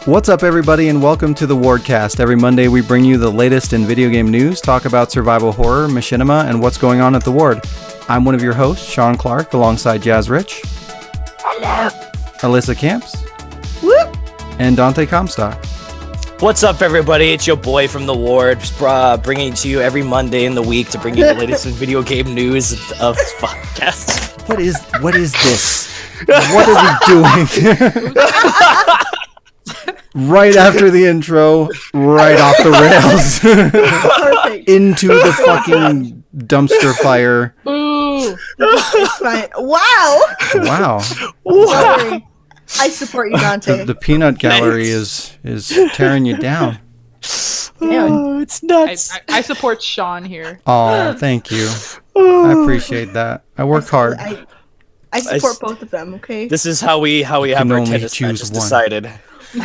What's up, everybody, and welcome to the Wardcast. Every Monday, we bring you the latest in video game news, talk about survival horror, machinima, and what's going on at the Ward. I'm one of your hosts, Shaun Clark, alongside Jazz Rich. Hello. Alyssa Camps. Whoop. And Dante Comstock. What's up, everybody? It's your boy from the Ward, bringing it to you every Monday in the week to bring you the latest in video game news of this podcast. What is this? What are we doing? Right after the intro, right off the rails. Perfect. Into the fucking dumpster fire. Boo. It's fine. Wow. Wow. Sorry. I support you, Dante. The peanut gallery is tearing you down. Oh, it's nuts. I support Shaun here. Oh, thank you. I appreciate that. I work hard. I support both of them, okay? This is how we have can our only tennis choose matches one. decided.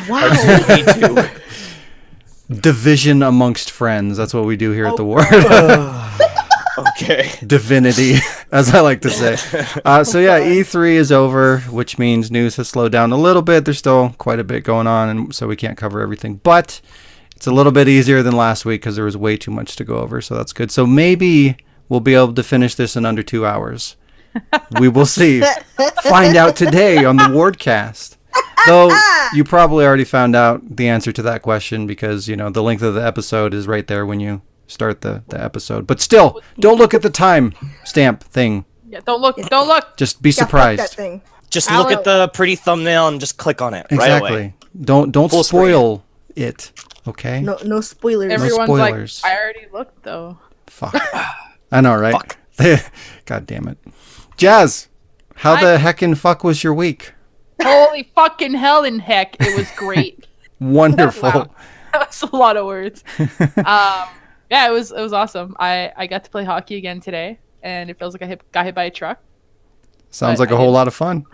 Wow. Me too. Division amongst friends. That's what we do here at the Ward. Okay. Divinity, as I like to say. So yeah, E3 is over, which means news has slowed down a little bit. There's still quite a bit going on, and so we can't cover everything. But it's a little bit easier than last week because there was way too much to go over, so that's good. So maybe we'll be able to finish this in under 2 hours. We will see. Find out today on the Wardcast. Though you probably already found out the answer to that question because, you know, the length of the episode is right there when you start the episode. But still, don't look at the time stamp thing. Yeah, don't look. Don't look. Just be Yeah, fuck surprised. that thing. Just look at the pretty thumbnail and just click on it right away. Don't Full spoil it, okay? No spoilers. Everyone's spoilers. like, I already looked though. Fuck. I know, right? Fuck. God damn it. Jazz, how the heckin' fuck was your week? Holy fucking hell in heck! It was great. Wonderful. Wow. That was a lot of words. Yeah, it was awesome. I got to play hockey again today, and it feels like I got hit by a truck. Sounds But like a whole lot of fun.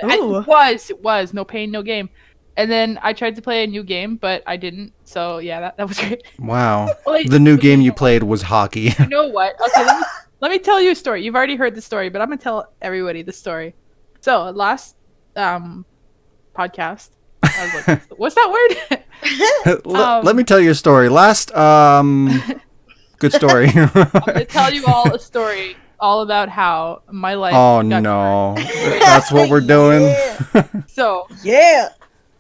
Ooh. It was no pain, no game. And then I tried to play a new game, but I didn't. So yeah, that was great. Wow. Wait, The new game you played was hockey. You know what? Okay, let me tell you a story. You've already heard the story, but I'm gonna tell everybody the story. So last podcast, I was like, what's that word? Let me tell you a story. Last, good story. I'm gonna tell you all a story all about how my life. Oh got no, that's what we're doing. Yeah. So Yeah.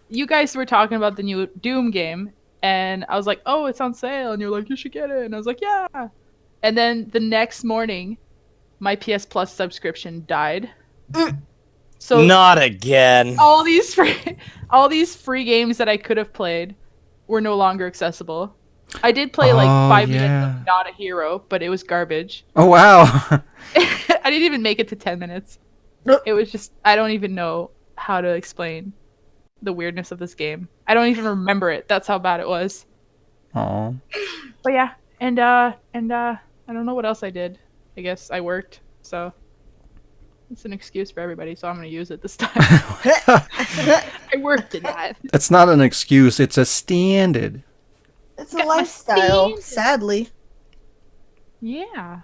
you guys were talking about the new Doom game, and I was like, oh, it's on sale, and you're like, you should get it, and I was like, yeah. And then the next morning, my PS Plus subscription died. So Not again. all these free games that I could have played were no longer accessible. I did play like 5 minutes of Not a Hero, but it was garbage. Oh wow. I didn't even make it to 10 minutes. Nope. It was just, I don't even know how to explain the weirdness of this game. I don't even remember it. That's how bad it was. Oh. But yeah, and I don't know what else I did. I guess I worked, so it's an excuse for everybody, so I'm gonna use it this time. I worked in that. It's not an excuse. It's a standard. It's a Got my lifestyle, steam. sadly. Yeah.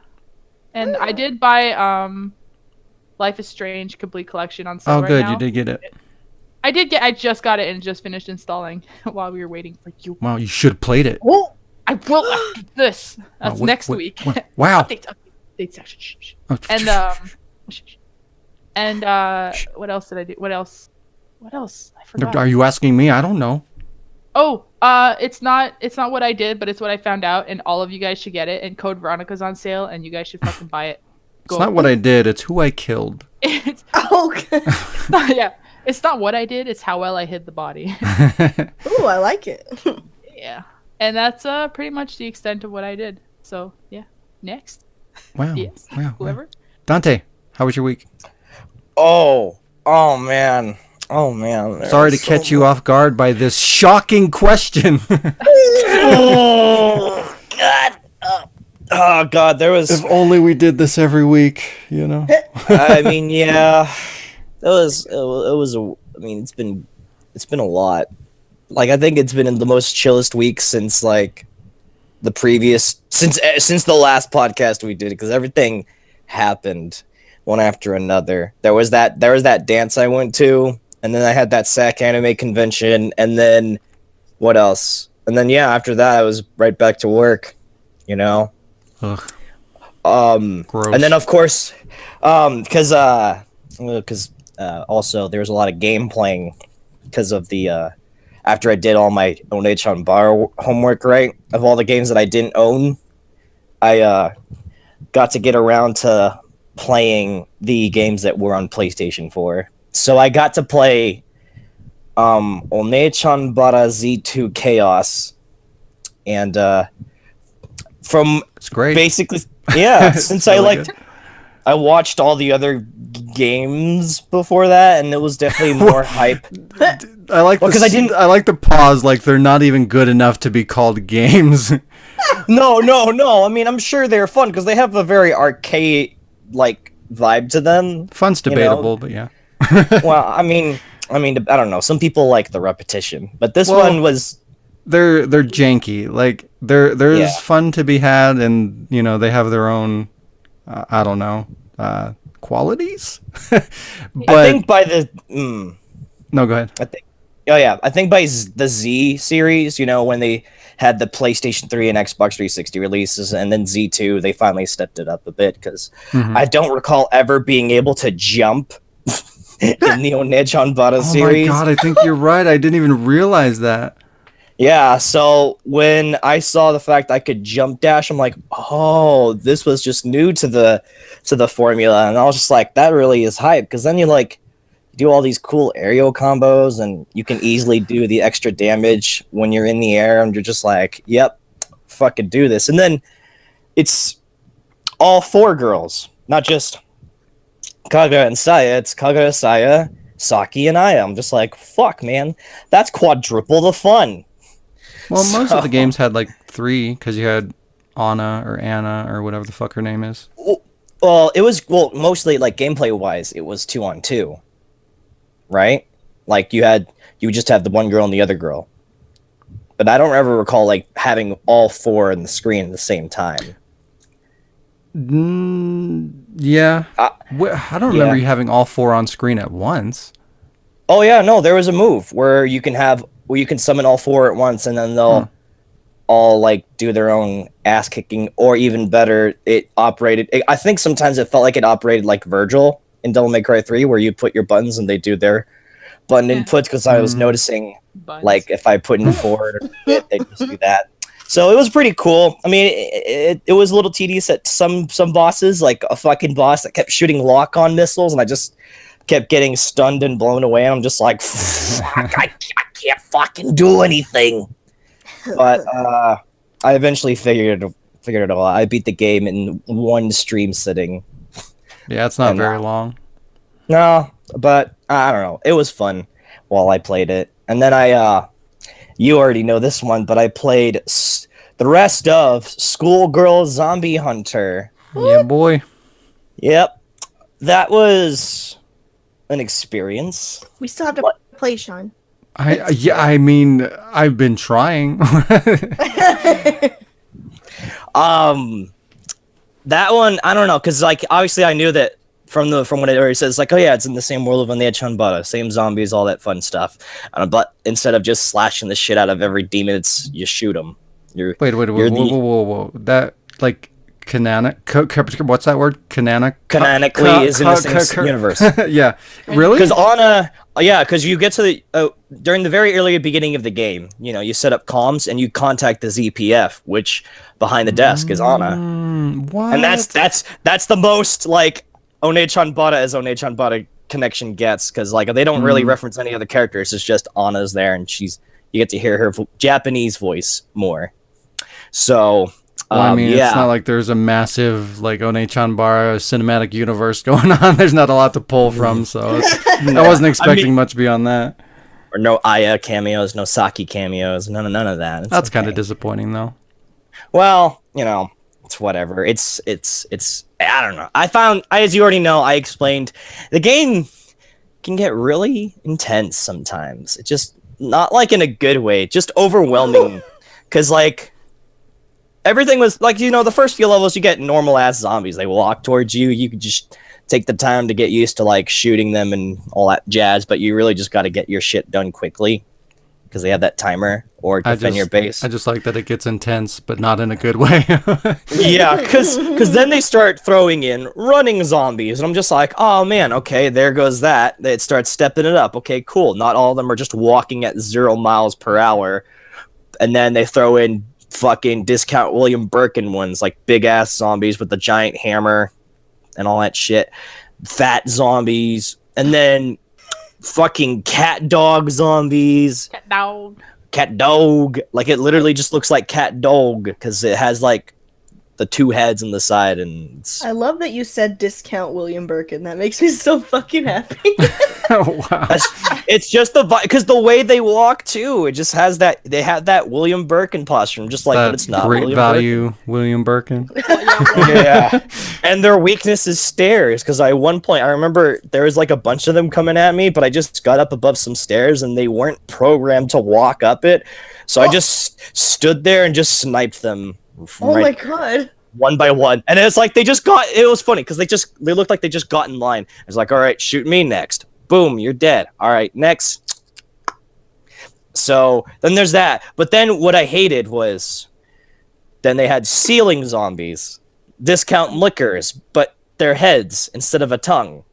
And I did buy Life is Strange Complete Collection on sale Oh, right good. now. You did get it. I just got it and just finished installing while we were waiting for you. Wow, you should have played it. Oh, I will after this. That's next week. Wow. Update section. Shh. Oh, And what else did I do? What else? I forgot. Are you asking me? I don't know. Oh, it's not what I did, but it's what I found out, and all of you guys should get it. And Code Veronica's on sale, and you guys should fucking buy it. It's not what I did. It's who I killed. It's okay. not, yeah. It's not what I did. It's how well I hid the body. Ooh, I like it. Yeah, and that's pretty much the extent of what I did. So yeah, next. Wow. Yes. Wow. Whoever. Dante, how was your week? Oh man. Sorry to catch you off guard by this shocking question. Oh God. Oh God. There was. If only we did this every week, you know. I mean, yeah. It was. I mean, it's been a lot. Like, I think it's been in the most chillest week since like the previous since the last podcast we did, because everything happened one after another. There was that dance I went to and then I had that SAC anime convention, and then what else? And then yeah, after that I was right back to work, you know. Ugh, gross. And then of course, because also there was a lot of game playing because of the after I did all my Onechan Bar homework, right? Of all the games that I didn't own, I got to get around to playing the games that were on PlayStation 4. So I got to play Onechan Bara Z2 Chaos, and from It's great. basically, yeah, since I really like I watched all the other games before that, and it was definitely more hype. I like Well, 'cause I didn't- I like the pause. Like they're not even good enough to be called games. No. I mean, I'm sure they're fun because they have a very arcade like vibe to them. Fun's You know? debatable, but yeah. Well, I mean, I don't know. Some people like the repetition, but this Well, one was they're janky. Like there's Yeah. fun to be had, and you know they have their own. I don't know qualities. But I think by the no, go ahead. I think by the Z series, you know, when they had the PlayStation 3 and Xbox 360 releases, and then Z2, they finally stepped it up a bit because Mhm. I don't recall ever being able to jump in the Onechan Bara Oh series. my god, I think you're right. I didn't even realize that. Yeah, so when I saw the fact I could jump dash, I'm like, oh, this was just new to the formula, and I was just like, that really is hype because then you like do all these cool aerial combos, and you can easily do the extra damage when you're in the air, and you're just like, yep, fucking do this. And then it's all 4 girls, not just Kaga and Saya. It's Kaga, Saya, Saki, and Aya. I'm just like, fuck, man, that's quadruple the fun. Well, most of the So- games had like 3 because you had Anna or whatever the fuck her name is. Well, it was mostly like gameplay wise, it was 2-on-2, right? Like you would just have the one girl and the other girl. But I don't ever recall like having all 4 in the screen at the same time. Yeah. I don't remember yeah. you having all 4 on screen at once. Oh yeah, no, there was a move where you can summon all 4 at once, and then they'll all like do their own ass kicking, or even better, I think sometimes it felt like it operated like Virgil in Devil May Cry 3, where you put your buttons and they do their button inputs, because I was noticing Buns. like if I put in forward or it, they just do that. So it was pretty cool. I mean, it was a little tedious at some bosses, like a fucking boss that kept shooting lock-on missiles, and I just kept getting stunned and blown away. And I'm just like, fuck, I can't fucking do anything. But I eventually figured it all out. I beat the game in one stream sitting. Yeah, it's not And, very long. No, but I don't know. It was fun while I played it. And then you already know this one, but I played the rest of Schoolgirl Zombie Hunter. Yeah, boy. Yep. That was an experience. We still have to play, Sean. I mean, I've been trying. That one, I don't know, because like obviously I knew that from what it already says, like, oh yeah, it's in the same world of Onechan Bara, same zombies, all that fun stuff. But instead of just slashing the shit out of every demon, it's you shoot them. Wait, whoa. That like what's that word? Canonically is in the same universe. Yeah, really? Because Anna, because you get to the during the very early beginning of the game, you know, you set up comms and you contact the ZPF, which behind the desk is Anna, What? and that's the most like Onechan Bara as Onechan Bara connection gets, because like they don't really reference any other characters. It's just Anna's there, and you get to hear her Japanese voice more. So. Well, I mean, it's not like there's a massive like Onechan Bara cinematic universe going on. There's not a lot to pull from, so I wasn't expecting much beyond that. Or no Aya cameos, no Saki cameos, none of that. That's kind of disappointing, though. Well, you know, it's whatever. It's I don't know. I found, as you already know, I explained, the game can get really intense sometimes. It's just not like in a good way, just overwhelming. Because like everything was like, you know, the first few levels you get normal ass zombies. They walk towards you. You could just take the time to get used to like shooting them and all that jazz, but you really just got to get your shit done quickly because they have that timer or defend your base. I just like that it gets intense, but not in a good way. Yeah, because then they start throwing in running zombies, and I'm just like, oh man, okay, there goes that. It starts stepping it up. Okay, cool. Not all of them are just walking at 0 miles per hour, and then they throw in fucking discount William Birkin ones, like big ass zombies with the giant hammer and all that shit. Fat zombies, and then fucking cat dog zombies. Cat dog. Like it literally just looks like cat dog because it has like the 2 heads on the side, and I love that you said discount William Birkin. That makes me so fucking happy. Oh, wow. It's just the because the way they walk too, it just has that. They have that William Birkin posture. I'm just like, That but it's not great William value Birkin. William Birkin. Yeah, and their weakness is stairs. Because at one point, I remember there was like a bunch of them coming at me, but I just got up above some stairs, and they weren't programmed to walk up it. So I just stood there and just sniped them. Oh my god. One by one, and it's like they just got. It was funny because they looked like they just got in line. It's like, all right, shoot me next. Boom, you're dead. All right, next. So then there's that. But then what I hated was, then they had ceiling zombies, discount liquors, but their heads instead of a tongue.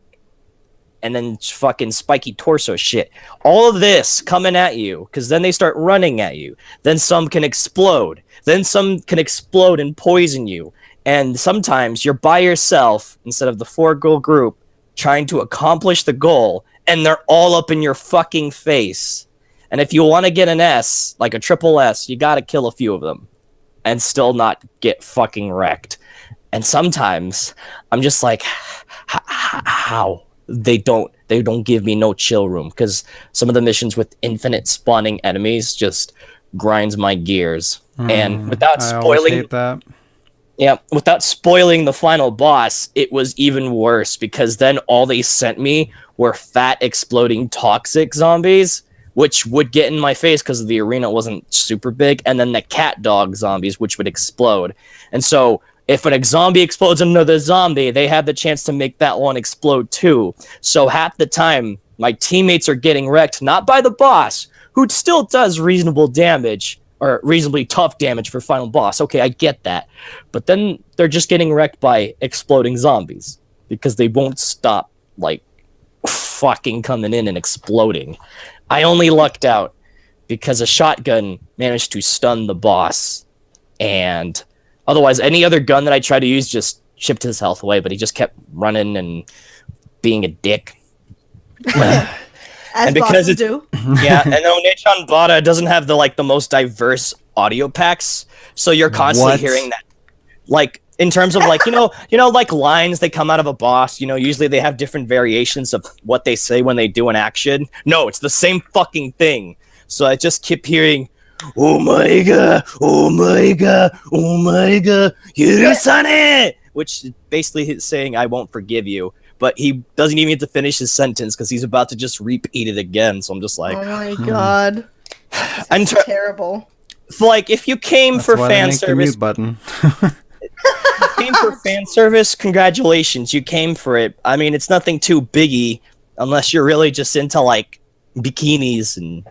And then fucking spiky torso shit. All of this coming at you, because then they start running at you. Then some can explode. Then some can explode and poison you. And sometimes you're by yourself instead of the 4-girl group trying to accomplish the goal, and they're all up in your fucking face. And if you want to get an S, like a triple S, you gotta kill a few of them and still not get fucking wrecked. And sometimes I'm just like, how? They don't give me no chill room, because some of the missions with infinite spawning enemies just grinds my gears. And without spoiling that. Yeah, without spoiling the final boss, it was even worse, because then all they sent me were fat exploding toxic zombies, which would get in my face because the arena wasn't super big, and then the cat dog zombies, which would explode. And so if a zombie explodes another zombie, they have the chance to make that one explode too. So half the time, my teammates are getting wrecked, not by the boss, who still does reasonable damage, or reasonably tough damage for final boss. Okay, I get that. But then they're just getting wrecked by exploding zombies, because they won't stop, like, fucking coming in and exploding. I only lucked out because a shotgun managed to stun the boss, and otherwise, any other gun that I tried to use just chipped his health away, but he just kept running and being a dick. As bosses do. Yeah, and Onechan Bada doesn't have the most diverse audio packs, so you're constantly hearing that. Like, in terms of like like lines that come out of a boss, usually they have different variations of what they say when they do an action. No, it's the same fucking thing. So I just keep hearing, "Oh my god, oh my god, oh my god, Yurusane!" Which basically is saying, "I won't forgive you." But he doesn't even get to finish his sentence because he's about to just repeat it again. So I'm just like, oh my god, and terrible. Like, if you came That's for why fan they make the service, mute button. came for fan service, congratulations, you came for it. I mean, it's nothing too biggie unless you're really just into like bikinis and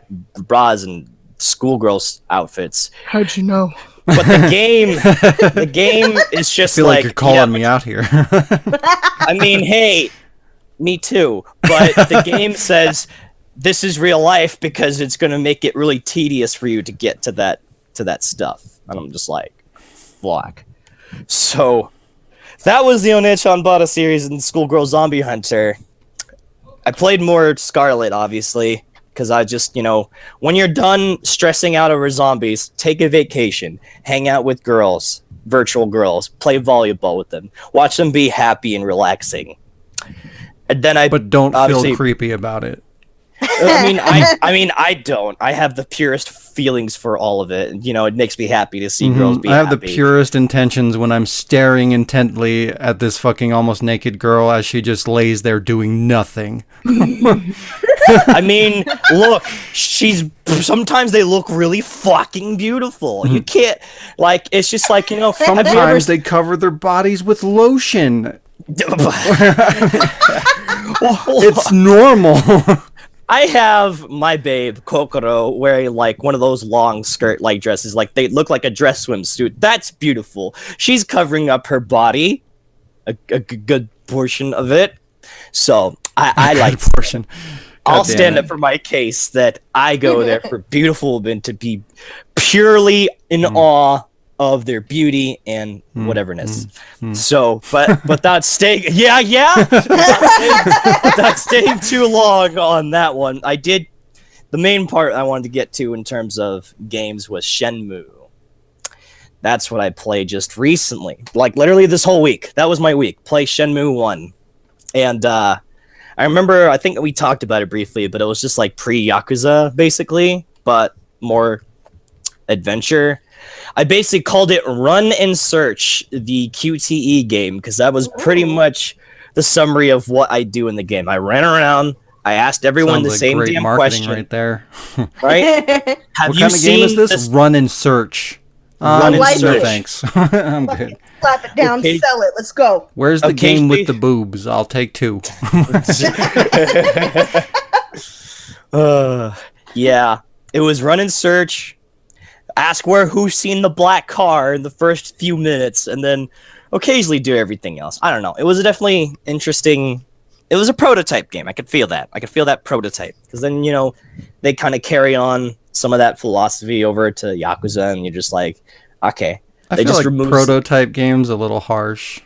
bras and schoolgirls outfits. How'd you know? But the game is just I feel like you're calling me out here. I mean, hey, me too. But the game says this is real life because it's going to make it really tedious for you to get to that stuff. And I'm just like, fuck. So that was the Onechan Bada series and Schoolgirl Zombie Hunter. I played more Scarlet, obviously, because I just, when you're done stressing out over zombies, take a vacation, hang out with girls, virtual girls, play volleyball with them, watch them be happy and relaxing. And then but don't feel creepy about it. I don't. I have the purest feelings for all of it. It makes me happy to see girls be happy. I have the purest intentions when I'm staring intently at this fucking almost naked girl as she just lays there doing nothing. I mean, look, sometimes they look really fucking beautiful. You can't, it's just like, Sometimes they cover their bodies with lotion. It's normal. I have my babe Kokoro wearing like one of those long skirt like dresses, like they look like a dress swimsuit. That's beautiful. She's covering up her body, a good portion of it. So I like. portion. I'll God damn stand it. up for my case that I go there for beautiful women to be purely in awe of their beauty and whateverness. So, but without staying, without staying too long on that one, I did. The main part I wanted to get to in terms of games was Shenmue. That's what I played just recently, like literally this whole week. That was my week. Play Shenmue 1, and I remember, I think we talked about it briefly, but it was just like pre-Yakuza, basically, but more adventure. I basically called it Run and Search, the QTE game, because that was pretty much the summary of what I do in the game. I ran around, I asked everyone Sounds the like same great damn marketing question. right there. Right? Have What you kind of game is seen this? Run and Search. Run and Like no it. thanks. I'm good. Slap it down, Okay. sell it. Let's go. Where's the game Occasionally- with the boobs? I'll take 2. Yeah, it was Run and Search. Ask who's seen the black car in the first few minutes, and then occasionally do everything else. I don't know. It was definitely interesting. It was a prototype game. I could feel that. I could feel that prototype, because then they kind of carry on some of that philosophy over to Yakuza, and you're just like, okay. I They feel just like remove prototype games a little harsh.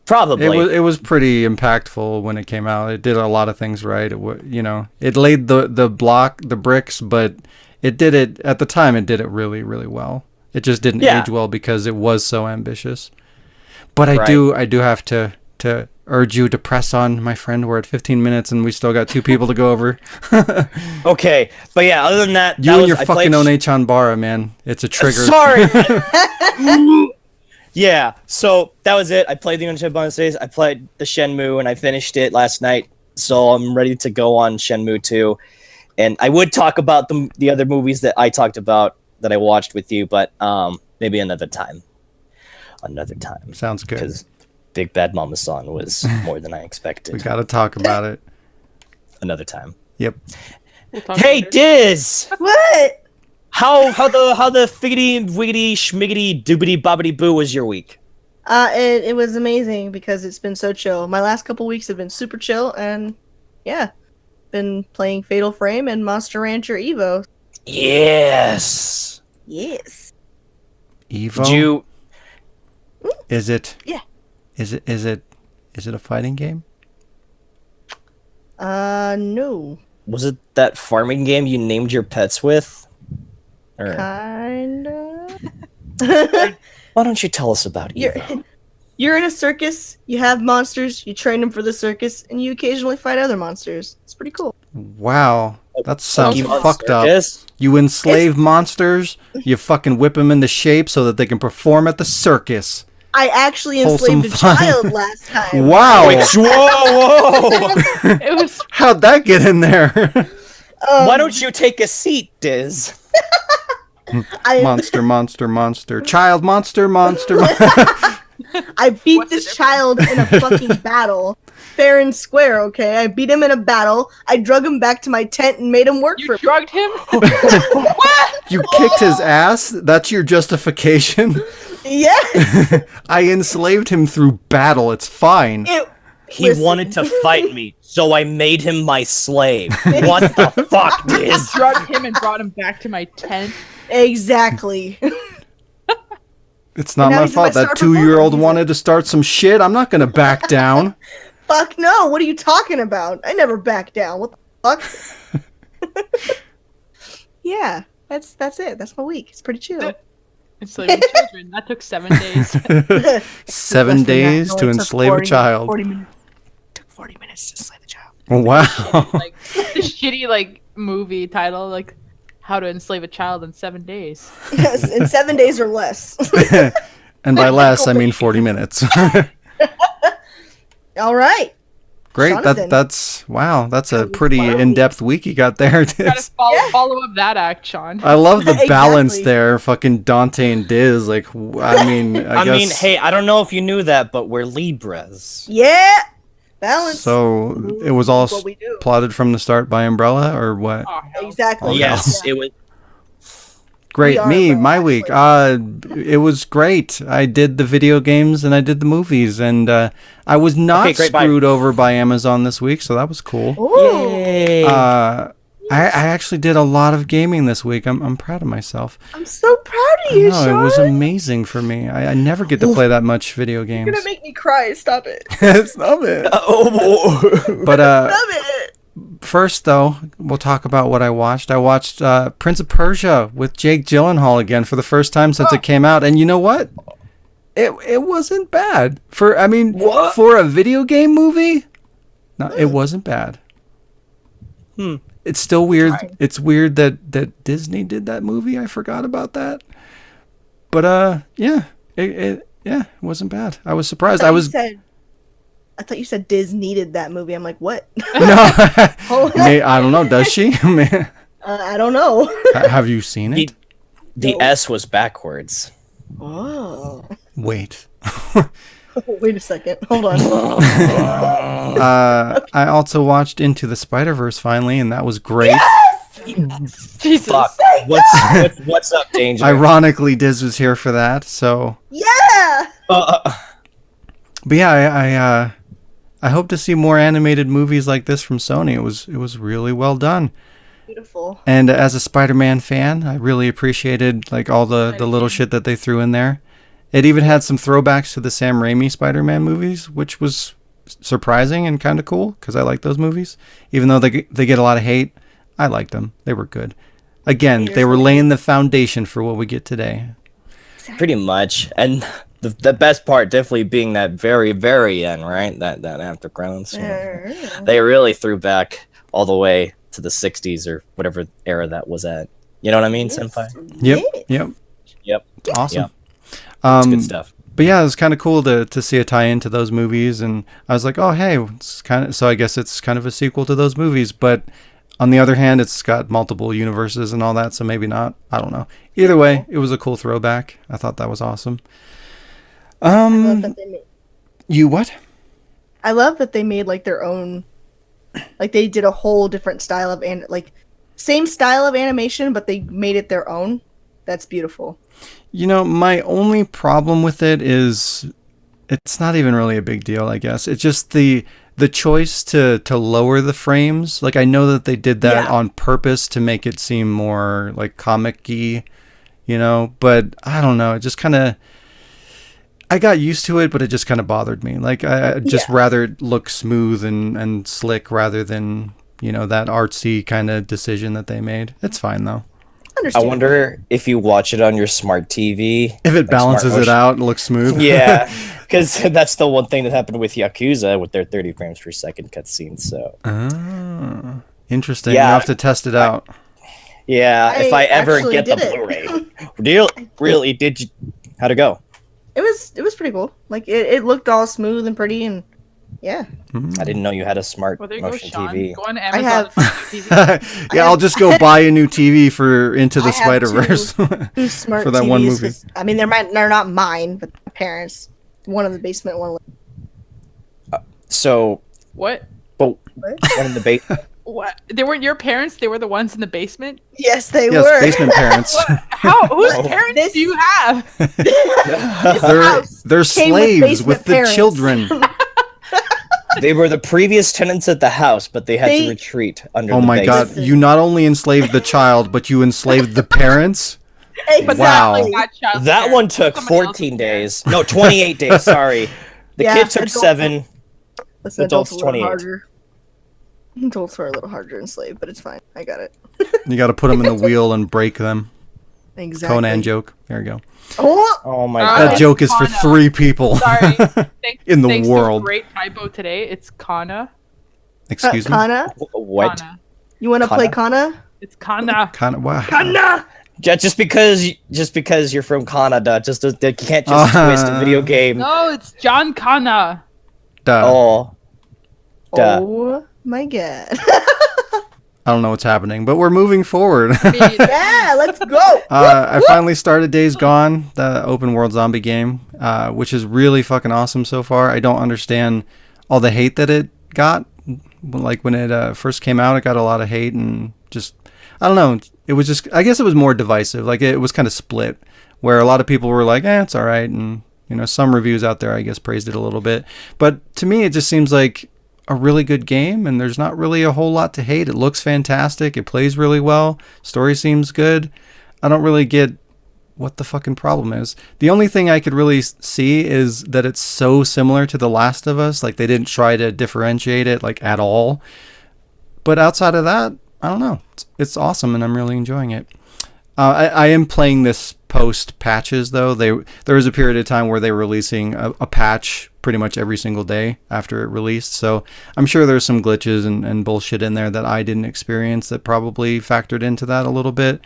probably. It was pretty impactful when it came out. It did a lot of things right. It laid the bricks, but it did it at the time. It did it really, really well. It just didn't age well because it was so ambitious. But I do have to urge you to press on, my friend. We're at 15 minutes and we still got 2 people to go over. Okay, but yeah. Other than that, You and your fucking One-Chanbara, man. It's a trigger. Sorry. Yeah, so that was it. I played the Uncharted bonus days. I played the Shenmue, and I finished it last night. So I'm ready to go on Shenmue 2. And I would talk about the other movies that I talked about that I watched with you, but maybe another time. Another time. Sounds good. Because Big Bad Mama-san was more than I expected. We got to talk about it. Another time. Yep. We'll talk Hey, later. Diz! What? How the figgity wiggity schmiggity doobity bobbity boo was your week? It was amazing because it's been so chill. My last couple weeks have been super chill, and yeah, been playing Fatal Frame and Monster Rancher Evo. Yes. Yes. Evo? Did you? Is it? Yeah. Is it a fighting game? No. Was it that farming game you named your pets with? Or, Kinda. why don't you tell us about Evo? You're in a circus, you have monsters, you train them for the circus, and you occasionally fight other monsters. It's pretty cool. Wow. That sounds Pokemon fucked up. Circus? You enslave monsters, you fucking whip them into shape so that they can perform at the circus. I actually Wholesome enslaved a fun. child last time. Wow. Wait, whoa! It was How'd that get in there? Why don't you take a seat, Diz? Monster. Child monster. I beat What's the this child in a fucking battle. Fair and square, okay? I beat him in a battle. I drug him back to my tent and made him work you for me. drugged him. You kicked his ass? That's your justification? Yes! I enslaved him through battle. It's fine. He Listen. wanted to fight me, so I made him my slave. What the fuck, Diz? Drugged him and brought him back to my tent. Exactly. It's not And now my he's my fault. That star 2-year-old performer. He's wanted to start some shit. I'm not gonna back down. Fuck no, what are you talking about? I never back down. What the fuck? Yeah, that's it. That's my week. It's pretty chill. Enslaving children. That took 7 days. 7 Less than that. days No, to it took enslave 40 a child. 40 minutes. It took 40 minutes to enslave the child. Wow. Like the shitty movie title, like How to Enslave a Child in 7 Days. Yes, in 7 days or less. And by less, I mean 40 minutes. All right. Great. Jonathan. That's wow. That's a That was pretty wild. in-depth week you got there. Gotta follow up that act, Sean. I love the balance Exactly. there. Fucking Dante and Diz. Like, I mean, I guess. mean, hey, I don't know if you knew that, but we're Libras. Yeah, balance. So it was all That's what we do. plotted from the start by Umbrella, or what? Oh, hell. Exactly. Oh, Yes, Yeah. it was. Great. are Me, Umbrella, my week. It was great. I did the video games and I did the movies, and I was not Okay, great, bye. screwed over by Amazon this week, so that was cool. Ooh. Yay. I actually did a lot of gaming this week. I'm proud of myself. I'm so proud of you, No, Sean. it was amazing for me. I never get to play that much video games. You're gonna make me cry. Stop it. Stop it. Oh. But Stop it. first, though, we'll talk about what I watched. I watched Prince of Persia with Jake Gyllenhaal again for the first time since it came out, and you know what? It wasn't bad for What? for a video game movie. No, it wasn't bad. It's still weird. Fine. It's weird that Disney did that movie. I forgot about that. But yeah, it wasn't bad. I was surprised. I thought you said Diz needed that movie. I'm like, what? no. Hold on. I don't know. Does she? I don't know. Have you seen it? The S was backwards. Oh. Wait. Wait a second. Hold on. I also watched Into the Spider-Verse finally, and that was great. Jesus. Fuck. What's up, Danger? Ironically, Diz was here for that. So, Yeah. but yeah, I hope to see more animated movies like this from Sony. It was really well done. Beautiful. And as a Spider-Man fan, I really appreciated like all the little shit that they threw in there. It even had some throwbacks to the Sam Raimi Spider-Man movies, which was surprising and kind of cool because I like those movies. Even though they get a lot of hate, I liked them. They were good. Again, they were laying the foundation for what we get today. Pretty much. And the best part definitely being that very, very end, right? That after credits. They really threw back all the way to the 60s or whatever era that was at. You know what I mean, Senpai? Yep. Yep. It's awesome. It's good stuff. But yeah, it was kind of cool to see a tie-in to those movies, and I was like, oh hey, it's kind of, so I guess it's kind of a sequel to those movies. But on the other hand, it's got multiple universes and all that, so maybe not. I don't know. Either way, it was a cool throwback. I thought that was awesome. I love that they made, You what? I love that they made like their own, like they did a whole different style of same style of animation, but they made it their own. That's beautiful. You know, my only problem with it is it's not even really a big deal, I guess. It's just the choice to lower the frames. Like, I know that they did that Yeah. on purpose to make it seem more like comic-y, you know, but I don't know. It just kind of, I got used to it, but it just kind of bothered me. Like, I just rather it look smooth and slick rather than, you know, that artsy kind of decision that they made. It's fine though. I wonder if you watch it on your smart TV. If it like balances smart it out and looks smooth. Yeah, because that's the one thing that happened with Yakuza with their 30 frames per second cutscenes. So Ah, interesting. Yeah. You have to test it out. yeah, if I ever actually get the did it. Blu-ray, really? Did you? How'd it go? It was pretty cool. Like it looked all smooth and pretty, and yeah. I didn't know you had a smart Well, there you go, motion Sean. TV. Go on I Amazon. have- TV. Yeah, I'll just go buy a new TV for Into the I have Spider-Verse. Two smart For that TVs. one movie. 'Cause, I mean, they're not mine, but my parents. One in the basement, one. So, What? but one in the basement. What? They weren't your parents. They were the ones in the basement. Yes, they Yes, were. basement parents. How? Whose Oh. parents This- do you have? They're came with slaves basement with the parents. children. They were the previous tenants at the house, but they had They- to retreat under Oh the my god, basement. you not only enslaved the child, but you enslaved the parents? But Wow. that, like, that, child's That parents. one took Somebody else's 14 parents. days. No, 28 days, sorry. The Yeah, kid took adults- 7. Listen, Adults adults are a little 28. harder. Adults are a little harder to enslave, but it's fine. I got it. You got to put them in the wheel and break them. Exactly. Conan joke. There you go. Oh, Oh my Uh, That god. joke is for Kana. 3 people. Sorry. In the thanks world. To a great typo today. It's Kana. Excuse me. Kana. What? Kana. You want to play Kana? Kana? It's Kana. Kind of wow. Kana. Just because you're from Canada, you can't just twist a video game. No, it's John Kana. Duh. Oh. Oh my god. I don't know what's happening, but we're moving forward. Yeah, let's go. I finally started Days Gone, the open world zombie game, which is really fucking awesome so far. I don't understand all the hate that it got. Like when it first came out, it got a lot of hate and just, I don't know. It was just, I guess it was more divisive. Like it was kind of split where a lot of people were like, it's all right. And, some reviews out there, I guess, praised it a little bit. But to me, it just seems like a really good game and there's not really a whole lot to hate. It looks fantastic. It plays really well. Story seems good. I don't really get what the fucking problem is. The only thing I could really see is that it's so similar to The Last of Us. Like they didn't try to differentiate it like at all. But outside of that, I don't know. It's awesome and I'm really enjoying it. I am playing this post patches though. There was a period of time where they were releasing a patch pretty much every single day after it released. So I'm sure there's some glitches and bullshit in there that I didn't experience that probably factored into that a little bit.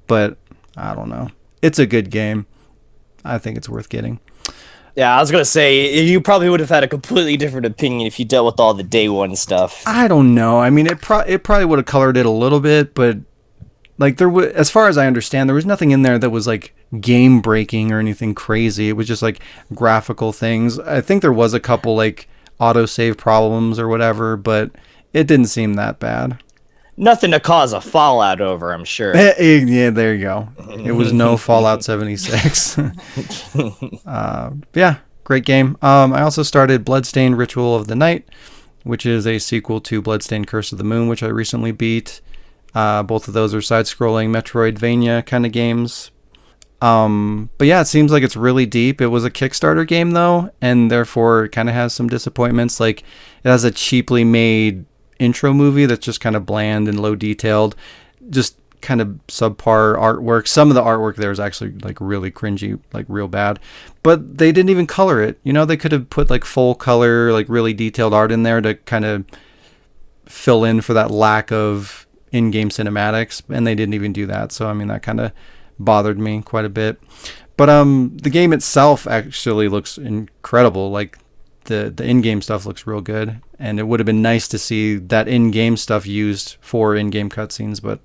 But I don't know. It's a good game. I think it's worth getting. Yeah, I was gonna say you probably would have had a completely different opinion if you dealt with all the day one stuff. I don't know. I mean, it probably would have colored it a little bit, but like as far as I understand, there was nothing in there that was like game breaking or anything crazy. It was just like graphical things. I think there was a couple like autosave problems or whatever, but it didn't seem that bad. Nothing to cause a fallout over, I'm sure. Yeah, there you go. It was no Fallout 76. Yeah, great game. I also started Bloodstained Ritual of the Night, which is a sequel to Bloodstained Curse of the Moon, which I recently beat. Both of those are side-scrolling Metroidvania kind of games. But yeah, it seems like it's really deep. It was a Kickstarter game though, and therefore it kind of has some disappointments. Like it has a cheaply made intro movie that's just kind of bland and low detailed, just kind of subpar artwork. Some of the artwork there is actually like really cringy, like real bad, but they didn't even color it. They could have put like full color, like really detailed art in there to kind of fill in for that lack of in-game cinematics, and they didn't even do that. So I mean, that kind of bothered me quite a bit. But the game itself actually looks incredible. Like the in-game stuff looks real good, and it would have been nice to see that in-game stuff used for in-game cutscenes. But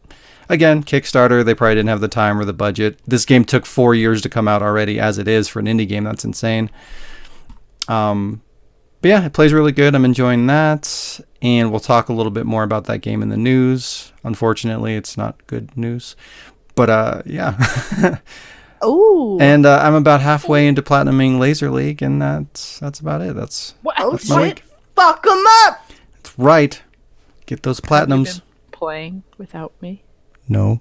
again, Kickstarter, they probably didn't have the time or the budget. This game took 4 years to come out already as it is for an indie game. That's insane. But yeah, it plays really good. I'm enjoying that. And we'll talk a little bit more about that game in the news. Unfortunately, it's not good news. But yeah. Ooh. And I'm about halfway into platinuming Laser League, and that's about it. That's shit. my week. Fuck them up. That's right. Get those Have you platinums. been playing without me? No.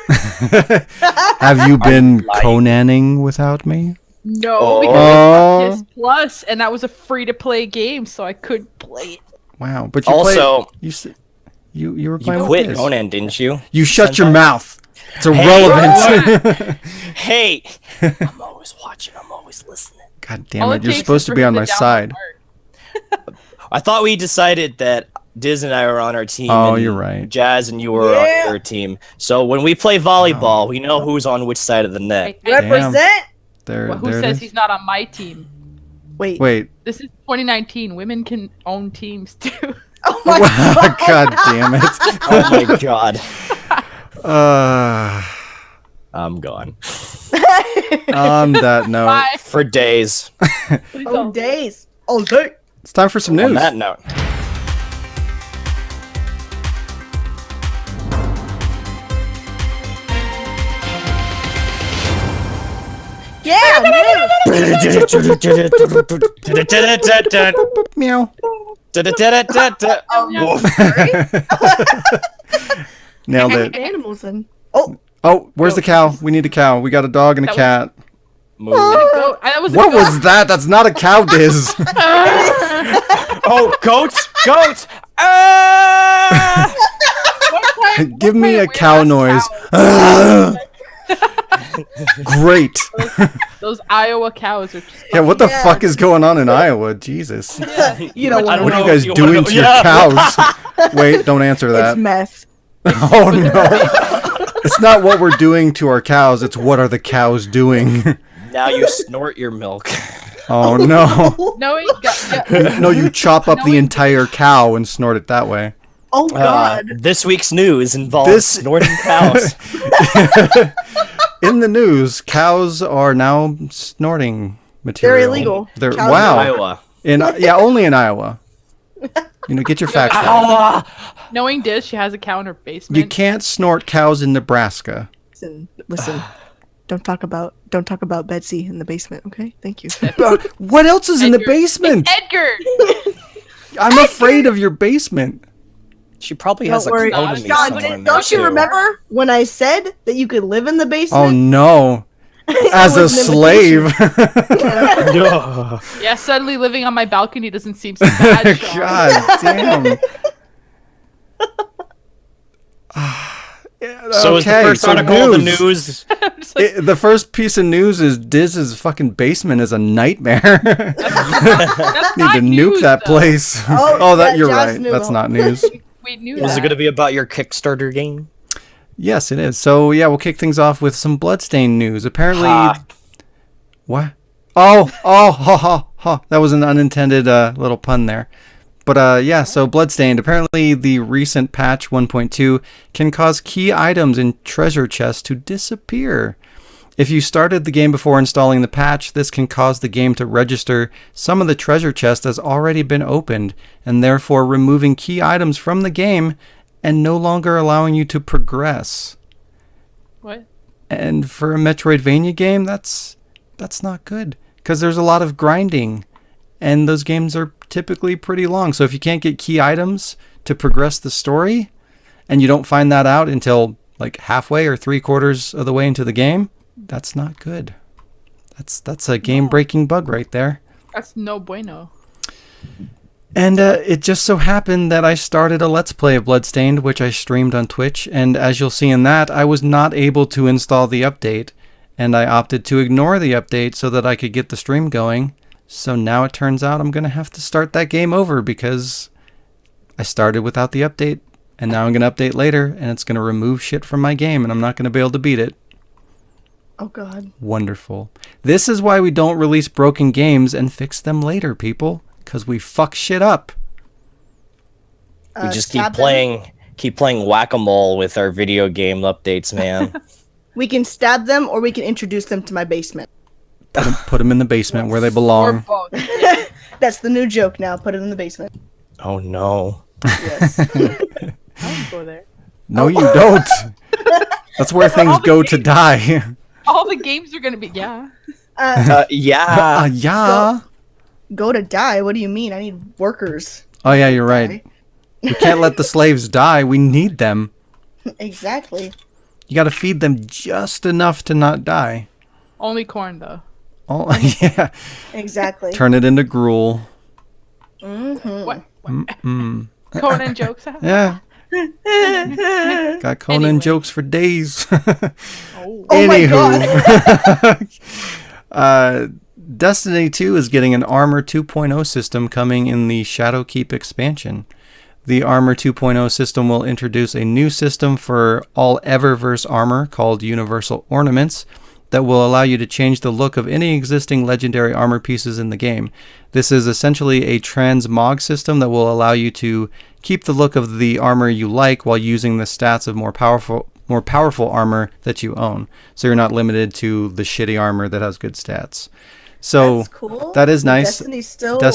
Have you been Conaning without me? No, because I got PS Plus, and that was a free-to-play game, so I couldn't play it. Wow, but you Also, played, you were playing you with quit this. Conan, didn't you? You shut your mouth. It's irrelevant. Hey, I'm always watching. I'm always listening. God damn it! You're supposed to be on my side. I thought we decided that Diz and I were on our team. Oh, and you're right. Jazz and you were on your team. So when we play volleyball, we know who's on which side of the net. Represent. There, Well, who there it says is. he's not on my team? Wait. This is 2019. Women can own teams too. Oh my god. God damn it. Oh my god. Uh, I'm gone. on that note, Bye. For days. Please Oh, don't. days. Oh, day. it's time for some On news. that note. Yeah, news. Meow. Oh, Woof. Nailed it. Animals and oh, Oh, where's the cow? We need a cow. We got a dog and a That cat. Move. Goat. That was a What goat. was that? That's not a cow, Diz. Oh, goats! Goats! Ah! Give me a Weird cow ass noise. cow. Great. Those Iowa cows are just Yeah, what the Yeah. fuck is going on in Iowa? Jesus. you know I don't What are know you guys if you doing wanna- to your Yeah. cows? Wait, don't answer it's that. meth. Oh no. It's not what we're doing to our cows, it's what are the cows doing. Now you snort your milk. Oh no. Knowing No, you chop up the entire cow and snort it that way. Oh God. This week's news involves This- snorting cows. In the news, cows are now snorting material. They're illegal. They're Cows wow. Iowa. Only in Iowa. Get your facts right. knowing Diz, she has a cow in her basement. You can't snort cows in Nebraska. Listen. Don't talk about Betsy in the basement, okay? Thank you. What else is in the Edgar. basement? Edgar. I'm afraid of your basement. She probably Don't has a worry. clone of me God, somewhere in there, don't you too. remember when I said that you could live in the Oh basement? no. As a was an slave. Yeah, suddenly living on my balcony doesn't seem so bad. Shaun. God damn. So is the first article of the news. I'm just like, The first piece of news is Diz's fucking basement is a nightmare. that's Need not to nuke news, that though. place. Oh, That yeah, you're Josh right. knew That's all. not news. We knew Is that. it going to be about your Kickstarter game? Yes, it is. So yeah, we'll kick things off with some Bloodstained news. Apparently, what? Oh, ha ha ha! That was an unintended little pun there. But yeah, so Bloodstained. Apparently, the recent patch 1.2 can cause key items in treasure chests to disappear. If you started the game before installing the patch, this can cause the game to register some of the treasure chest as already been opened, and therefore removing key items from the game and no longer allowing you to progress. What? And for a Metroidvania game, that's not good, because there's a lot of grinding, and those games are typically pretty long. So if you can't get key items to progress the story, and you don't find that out until like halfway or 3/4 of the way into the game, that's not good. That's a game-breaking bug right there. That's no bueno. And it just so happened that I started a Let's Play of Bloodstained, which I streamed on Twitch, and as you'll see in that, I was not able to install the update, and I opted to ignore the update so that I could get the stream going. So now it turns out I'm going to have to start that game over because I started without the update, and now I'm going to update later, and it's going to remove shit from my game, and I'm not going to be able to beat it. Oh God. Wonderful. This is why we don't release broken games and fix them later, people. Because we fuck shit up. We just stab them. keep playing whack-a-mole with our video game updates, man. We can stab them, or we can introduce them to my basement. Put them in the basement where they Or belong. both. That's the new joke now. Put it in the basement. Oh no. Yes. I don't go there. No, you don't. That's where things All the go to games- die. All the games are gonna be yeah. Yeah. Yeah. Go to die? What do you mean? I need workers. Oh, yeah, you're right. We can't let the slaves die. We need them. Exactly. You got to feed them just enough to not die. Only corn though. Oh, yeah. Exactly. Turn it into gruel. Mm-hmm. What? Mm. Conan jokes. Yeah. Got Conan Anyway. jokes for days. Oh. Oh my God. Destiny 2 is getting an Armor 2.0 system coming in the Shadowkeep expansion. The Armor 2.0 system will introduce a new system for all Eververse armor called Universal Ornaments that will allow you to change the look of any existing legendary armor pieces in the game. This is essentially a transmog system that will allow you to keep the look of the armor you like while using the stats of more powerful armor that you own. So you're not limited to the shitty armor that has good stats. So That's cool. that is So nice. Destiny's still. a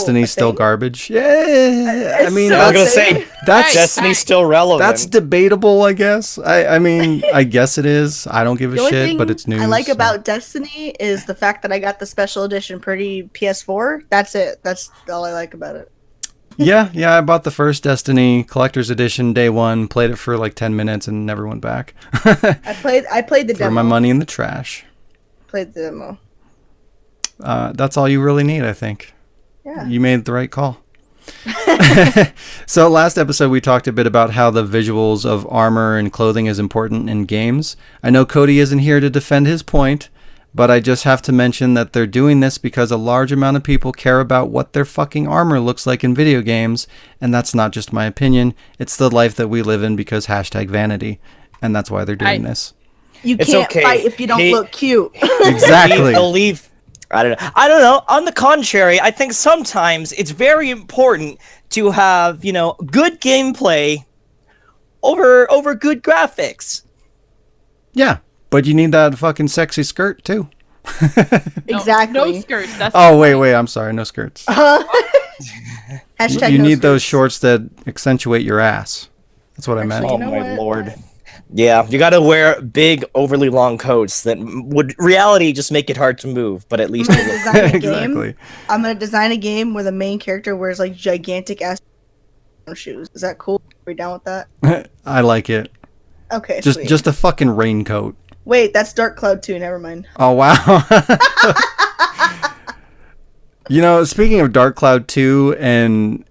thing? Garbage. Yeah, I mean so I was gonna insane. say that's Destiny's still relevant. that's debatable, I guess. I mean, I guess it is. I don't give a The only shit, thing but it's news. I like so. about Destiny is the fact that I got the special edition pretty PS4. That's it. That's all I like about it. yeah, I bought the first Destiny Collector's Edition day one, played it for like 10 minutes, and never went back. I played the Threw demo. my money in the trash. Played the demo. That's all you really need, I think. Yeah. You made the right call. So last episode we talked a bit about how the visuals of armor and clothing is important in games. I know Cody isn't here to defend his point, but I just have to mention that they're doing this because a large amount of people care about what their fucking armor looks like in video games, and that's not just my opinion. It's the life that we live in because #vanity, and that's why they're doing this. You It's can't okay. fight if you don't He- look cute. Exactly. I don't know. On the contrary, I think sometimes it's very important to have, good gameplay over good graphics. Yeah, but you need that fucking sexy skirt too. Exactly. No skirts. That's Oh wait, I'm sorry, no skirts. Hashtag You no need those skirts. shorts that accentuate your ass. That's what I meant. Actually, Oh you know my what? lord. Yeah, you gotta wear big, overly long coats that would reality just make it hard to move, but at least I'm you gonna look. design a game. Exactly. I'm gonna design a game where the main character wears like gigantic ass shoes. Is that cool? Are we down with that? I like it. Okay, Just sweet. just a fucking raincoat. Wait, that's Dark Cloud 2. Never mind. Oh wow. Speaking of Dark Cloud 2 and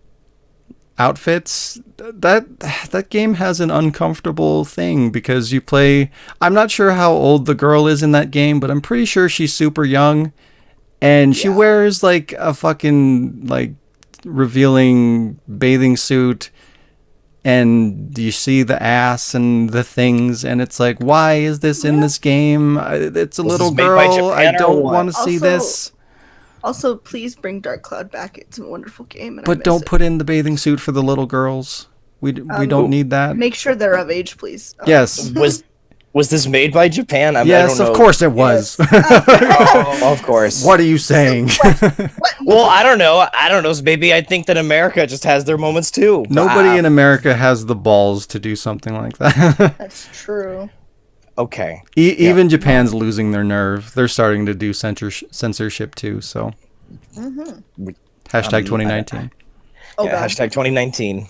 outfits, that game has an uncomfortable thing because you play. I'm not sure how old the girl is in that game, but I'm pretty sure she's super young, and she wears like a fucking like revealing bathing suit, and you see the ass and the things, and it's like, why is this in this game? It's a Was little this made by girl. I Japan or don't what? want to see Also, this. Also, please bring Dark Cloud back. It's a wonderful game. And I But miss don't it. put in the bathing suit for the little girls. We don't need that. Make sure they're of age, please. Yes. Was this made by Japan? I Yes, don't know. of course it was. Oh, of course. What are you saying? Well, I don't know. So maybe I think that America just has their moments too. Nobody in America has the balls to do something like that. That's true. Okay. Even Japan's losing their nerve. They're starting to do censorship too. So, hashtag 2019. Oh, Yeah, God. hashtag 2019.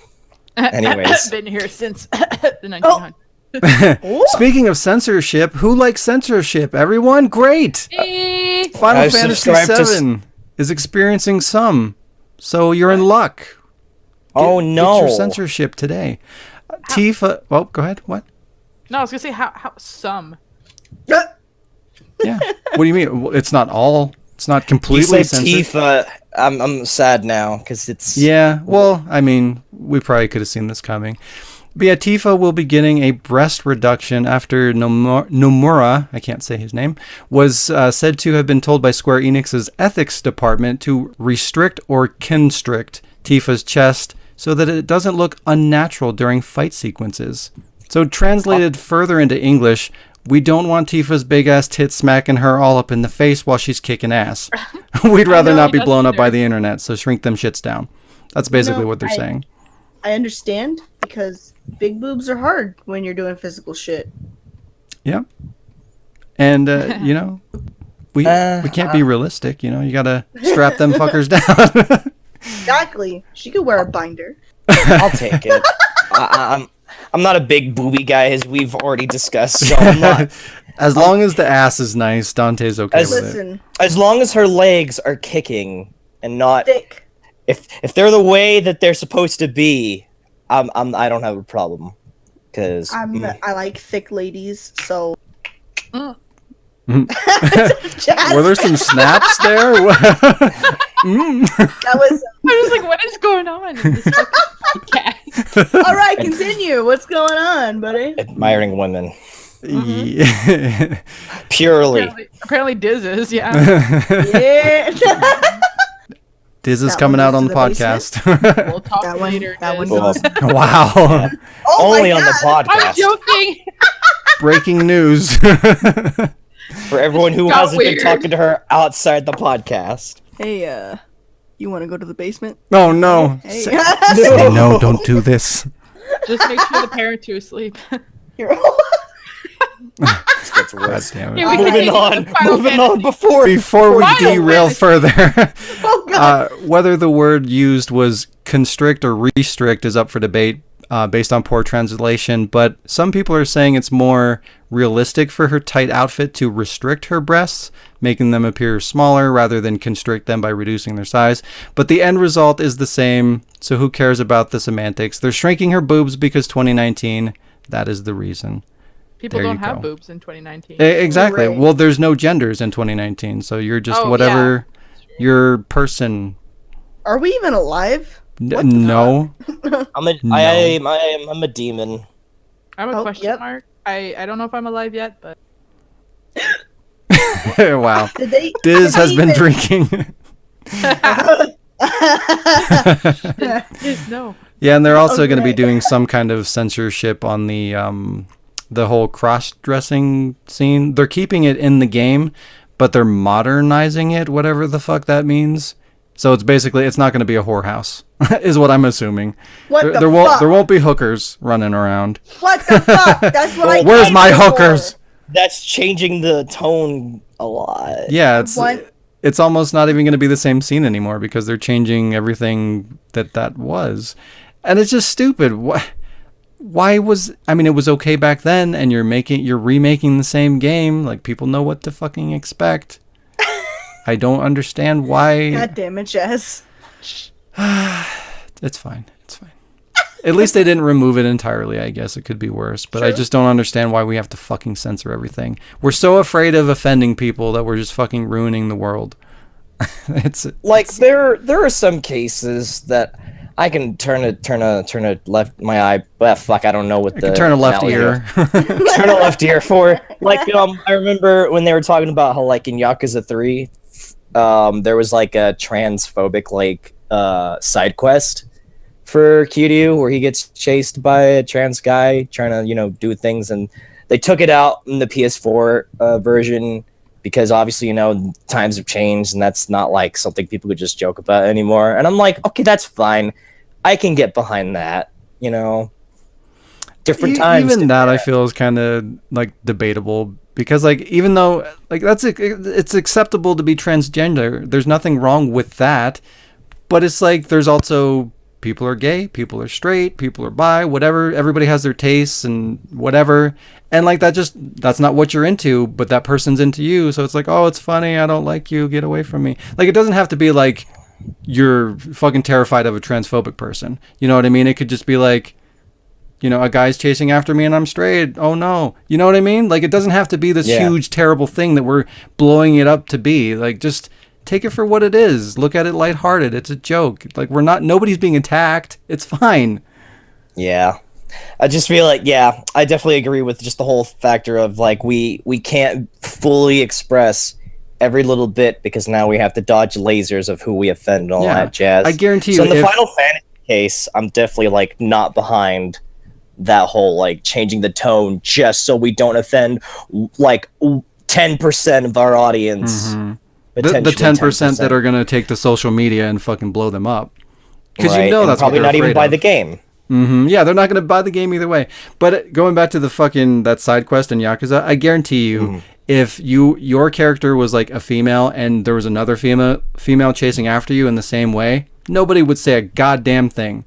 Anyways. been here since the 1900s. Speaking of censorship, who likes censorship? Everyone? Great! Final I've Fantasy subscribed to VII is experiencing some. So you're in luck. Oh Get no. your censorship today. Tifa. Oh, go ahead. What? No, I was gonna say how some. Yeah. What do you mean? Well, it's not all. It's not You completely said censored. Tifa. I'm sad now because it's. Yeah. Well, I mean, we probably could have seen this coming. But yeah, Tifa will be getting a breast reduction after Nomura, I can't say his name, was said to have been told by Square Enix's ethics department to restrict or constrict Tifa's chest so that it doesn't look unnatural during fight sequences. So translated further into English, we don't want Tifa's big-ass tits smacking her all up in the face while she's kicking ass. We'd rather not be that's blown up by fair. the internet, so shrink them shits down. That's basically what they're saying. I understand because big boobs are hard when you're doing physical shit. Yeah. And, we can't be realistic, you gotta strap them fuckers down. Exactly. She could wear a binder. I'll take it. I'm not a big booby guy, as we've already discussed. So I'm not. As long as the ass is nice, Dante's okay with it. Listen, As long as her legs are kicking and not. thick. If they're the way that they're supposed to be, I don't have a problem. Because I like thick ladies, so. Mm. Jazz, Were there some snaps there? that was I was like, what is going on in this fucking podcast? all right. Continue. What's going on, buddy? admiring women Yeah. purely. Apparently Diz is, yeah. Yeah. Diz is That coming one out goes on to the the podcast. We'll talk That one- later. that one Diz. goes- Wow. Oh my Only on the God. I'm podcast. joking. Breaking news. For everyone who Got hasn't weird. been talking to her outside the podcast. Hey, you want to go to the basement? Oh no. Hey. Say no, don't do this. Just make sure the parents are asleep. Here. This gets God worse. damn Yeah, it. we Moving can on. take the Final Moving on. Fantasy. Before we Final derail Fantasy. further, Oh God. whether the word used was constrict or restrict is up for debate based on poor translation, but some people are saying it's more realistic for her tight outfit to restrict her breasts, making them appear smaller rather than constrict them by reducing their size. But the end result is the same, so who cares about the semantics? They're shrinking her boobs because 2019, that is the reason. People There don't you have go. boobs in 2019. Exactly. Right. Well, there's no genders in 2019, so you're just Oh, whatever your person. Are we even alive? No. I'm a, No. I'm a demon. I have a Oh, question yep. mark. I don't know if I'm alive yet, but Wow. Did Diz they has been even- drinking. No. Yeah, and they're also going to be Okay. doing some kind of censorship on the whole cross-dressing scene. They're keeping it in the game, but they're modernizing it, whatever the fuck that means. So it's basically, it's not going to be a whorehouse, is what I'm assuming. What there, the there won't fuck? there won't be hookers running around. What the fuck? That's what I Where's came my here for. hookers? That's changing the tone a lot. Yeah, What? it's almost not even going to be the same scene anymore because they're changing everything that was. And it's just stupid. Why was, I mean, it was okay back then, and you're remaking the same game. Like, people know what to fucking expect. I don't understand why. God damn it, Jess. It's fine. It's fine. At least they didn't remove it entirely. I guess it could be worse, but I True. just don't understand why we have to fucking censor everything. We're so afraid of offending people that we're just fucking ruining the world. There are some cases that I can turn a left my eye. But fuck, I don't know what I could turn a left analogy ear. is. Turn a left ear for I remember when they were talking about how like in Yakuza 3, there was like a transphobic side quest for Kiryu where he gets chased by a trans guy trying to do things, and they took it out in the PS4 version because obviously times have changed and that's not like something people could just joke about anymore. And I'm like, okay, that's fine. I can get behind that. Different times. Even that I feel is kind of like debatable because like even though like it's acceptable to be transgender, there's nothing wrong with that, but it's like there's also people are gay, people are straight, people are bi, whatever. Everybody has their tastes and whatever, and like that's not what you're into, but that person's into you, so it's like, oh, it's funny, I don't like you, get away from me. Like it doesn't have to be like you're fucking terrified of a transphobic person. You know what I mean? It could just be like, a guy's chasing after me and I'm straight. Oh no. You know what I mean? Like it doesn't have to be this huge, terrible thing that we're blowing it up to be. Like just take it for what it is. Look at it lighthearted. It's a joke. Like nobody's being attacked. It's fine. Yeah. I just feel like, I definitely agree with just the whole factor of like, we can't fully express every little bit because now we have to dodge lasers of who we offend and all that jazz. I guarantee you. So in the Final Fantasy case, I'm definitely like not behind that whole like changing the tone just so we don't offend like 10% of our audience. Mm-hmm. The 10% that are going to take to social media and fucking blow them up. Because that's probably what not they're even buy of. the game. Mm-hmm. Yeah, they're not going to buy the game either way. But going back to the fucking that side quest in Yakuza, I guarantee you, if your character was like a female and there was another female chasing after you in the same way, nobody would say a goddamn thing.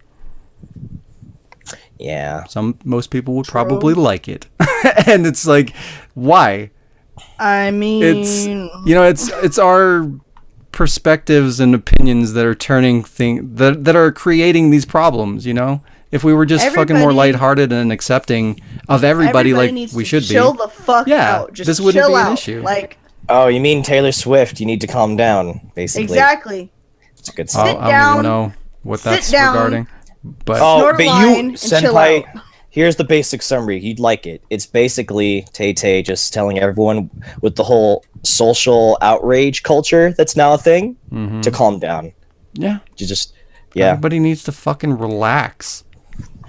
Yeah. Most people would probably like it. And it's like, why? I mean, it's our perspectives and opinions that are turning that are creating these problems. If we were just fucking more lighthearted and accepting of everybody like needs we to should be, chill the fuck out. Just this wouldn't chill be an out. issue. Like, oh, you mean Taylor Swift? You need to calm down, basically. exactly. It's a good Sit stuff. I don't down, even know what that's down, regarding. But snort a line, and chill senpai, out. here's the basic summary. You'd like it. It's basically Tay-Tay just telling everyone with the whole social outrage culture that's now a thing to calm down. Yeah. Everybody needs to fucking relax.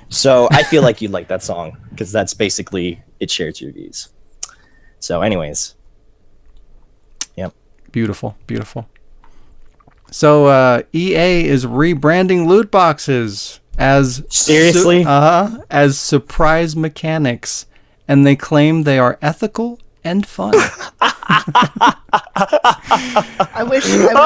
So I feel like you'd like that song because that's basically it shares your views. So anyways. Yep. Beautiful. So EA is rebranding loot boxes as Seriously? as surprise mechanics, and they claim they are ethical and fun. I wish you could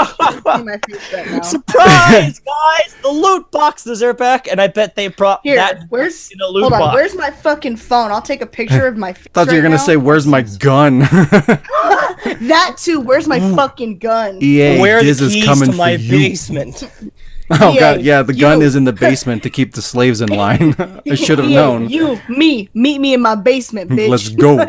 see my face right now. Surprise, guys! The loot boxes are back, and I bet they brought Here, that where's in a loot hold on? box. Where's my fucking phone? I'll take a picture of my face. Thought you were gonna say, "Where's my gun?" That too. Where's my fucking gun? EA, Where are Diz the is keys coming to my for you. basement? Oh EA, god, yeah, the gun you. is in the basement to keep the slaves in line. I should have EA, known. meet me in my basement, bitch. Let's go.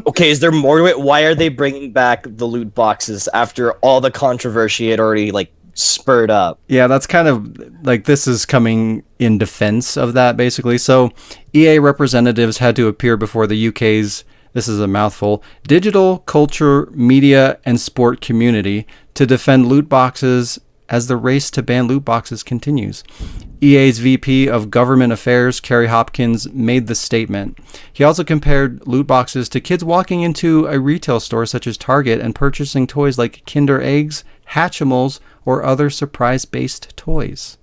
Okay, is there more to it? Why are they bringing back the loot boxes after all the controversy had already like spurred up? Yeah, that's kind of like this is coming in defense of that, basically. So, EA representatives had to appear before the UK's this is a mouthful, digital culture, media, and sport community to defend loot boxes as the race to ban loot boxes continues. EA's VP of Government Affairs, Kerry Hopkins, made the statement. He also compared loot boxes to kids walking into a retail store such as Target and purchasing toys like Kinder Eggs, Hatchimals, or other surprise-based toys.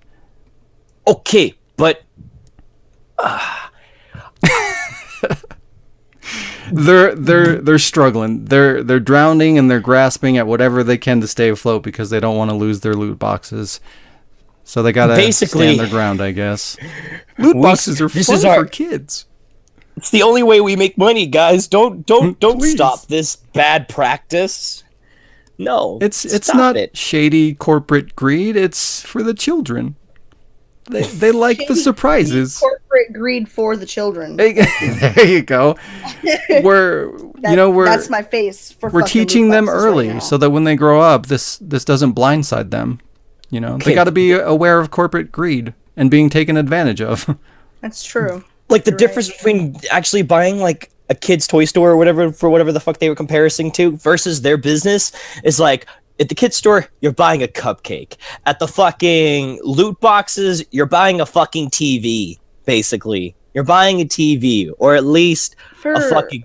Okay, but They're struggling. They're drowning and they're grasping at whatever they can to stay afloat because they don't want to lose their loot boxes. So they gotta basically stand their ground, I guess. Loot boxes are fun for kids. It's the only way we make money, guys. Don't Please. stop this bad practice. No, It's not shady corporate greed. It's for the children. They like the surprises. Corporate greed for the children. There you go. That's my face. We're teaching them early so that when they grow up, this doesn't blindside them. You know, they got to be aware of corporate greed and being taken advantage of. That's true. Like the difference between actually buying like a kid's toy store or whatever for whatever the fuck they were comparing to versus their business is like at the kid's store you're buying a cupcake. At the fucking loot boxes you're buying a fucking TV. Basically, you're buying a TV or at least a fucking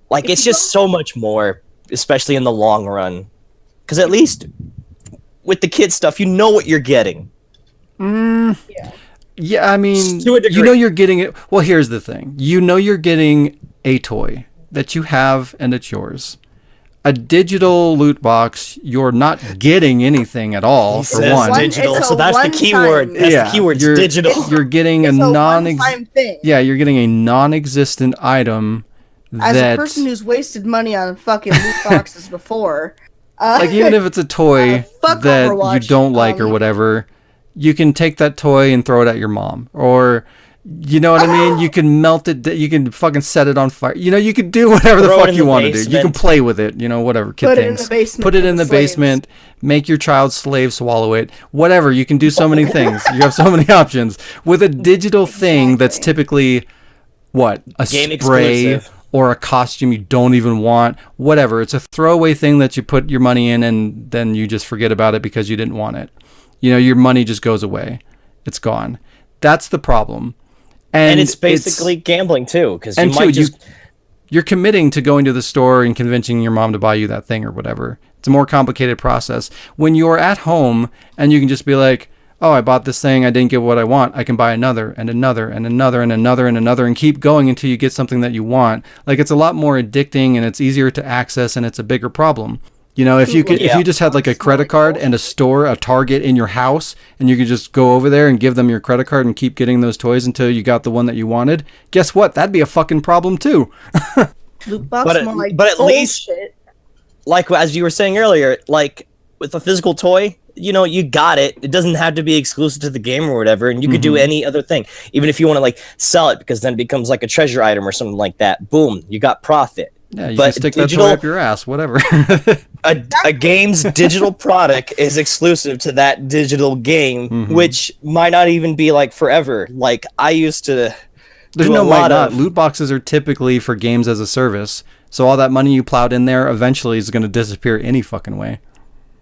like it's just so much more, especially in the long run. Because at least with the kid stuff, you know what you're getting. Yeah, I mean, To a degree. you know you're getting it. Well, here's the thing. You know you're getting a toy that you have and it's yours. A digital loot box, you're not getting anything at all, for Says one. digital, It's a so that's the keyword. one-time- That's the keyword. It's digital. You're getting It's a a non one-time thing. Yeah, you're getting a non-existent item As that a person who's wasted money on fucking loot boxes before, like even if it's a toy fuck that you Overwatch, don't like or whatever, you can take that toy and throw it at your mom, or you know what I mean. You can melt it. You can fucking set it on fire. You know, you can do whatever the Throw it fuck in you the want to do. You can basement. play with it. You know, whatever kid Put it in things. the basement Put it for in the the slaves. basement. Make your child's slave swallow it. Whatever. You can do so many things. You have so many options with a digital thing that's typically what a Game spray. exclusive. Or a costume you don't even want, whatever. It's a throwaway thing that you put your money in and then you just forget about it because you didn't want it. You know, your money just goes away. It's gone. That's the problem. And it's basically gambling too, because you and might two, just you're committing to going to the store and convincing your mom to buy you that thing or whatever. It's a more complicated process. When you're at home and you can just be like, oh, I bought this thing, I didn't get what I want, I can buy another and another and another and another and another and keep going until you get something that you want. Like, it's a lot more addicting and it's easier to access and it's a bigger problem. You know, if you just had like a credit card and a store, a Target in your house, and you could just go over there and give them your credit card and keep getting those toys until you got the one that you wanted, guess what? That'd be a fucking problem too. loot box, But more like at least- bullshit. like as you were saying earlier, like with a physical toy, you know, you got it. It doesn't have to be exclusive to the game or whatever, and you could do any other thing. Even if you want to like sell it, because then it becomes like a treasure item or something like that. Boom, you got profit. Yeah, you But can stick digital- that toy up your ass, whatever. A game's digital product is exclusive to that digital game, which might not even be like forever. Like I used to. There's do no a might lot not. of- Loot boxes are typically for games as a service. So all that money you plowed in there eventually is going to disappear any fucking way.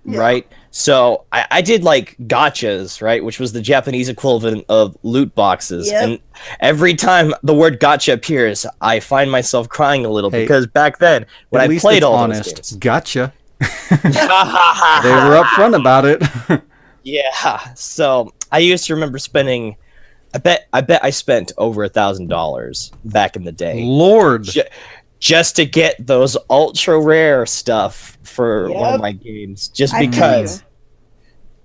Right? So I did like gotchas, right? Which was the Japanese equivalent of loot boxes. Yep. And every time the word gotcha appears, I find myself crying a little Hey, because back then, when At I least played it's all honest. those Gotcha. games. They were upfront about it. Yeah. So I used to remember spending, I bet I spent over $1,000 back in the day. Lord. Just to get those ultra rare stuff for one of Yep. my games, just I feel because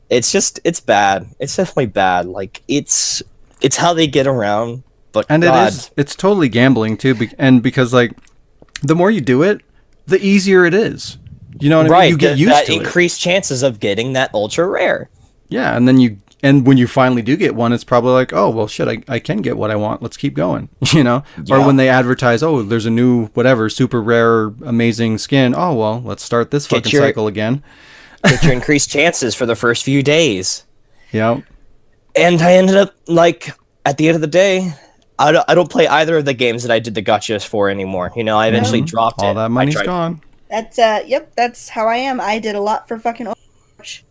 you. it's bad. It's definitely bad. Like it's how they get around. But And God, it's totally gambling too. And because like the more you do it, the easier it is. You know what I mean? right? You get used that to it. increased chances of getting that ultra rare. Yeah, and when you finally do get one, it's probably like, oh, well, shit, I can get what I want. Let's keep going, you know? Or Yeah. when they advertise, oh, there's a new, whatever, super rare, amazing skin. Oh, well, let's start this Get fucking your- cycle again. Get your increased chances for the first few days. Yeah. And I ended up like at the end of the day, I don't play either of the games that I did the gotchas for anymore. You know, I eventually dropped it. All that I money's tried- gone. That's that's how I am. I did a lot for fucking Overwatch.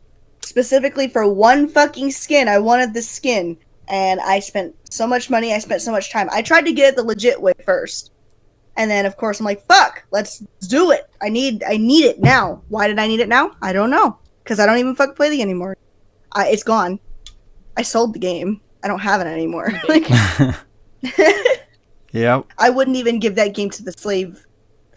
Specifically for one fucking skin. I wanted the skin. And I spent so much money, I spent so much time. I tried to get it the legit way first. And then of course I'm like, fuck, let's do it. I need it now. Why did I need it now? I don't know. Because I don't even fucking play the game anymore. It's gone. I sold the game. I don't have it anymore. Like, Yep. I wouldn't even give that game to the slave.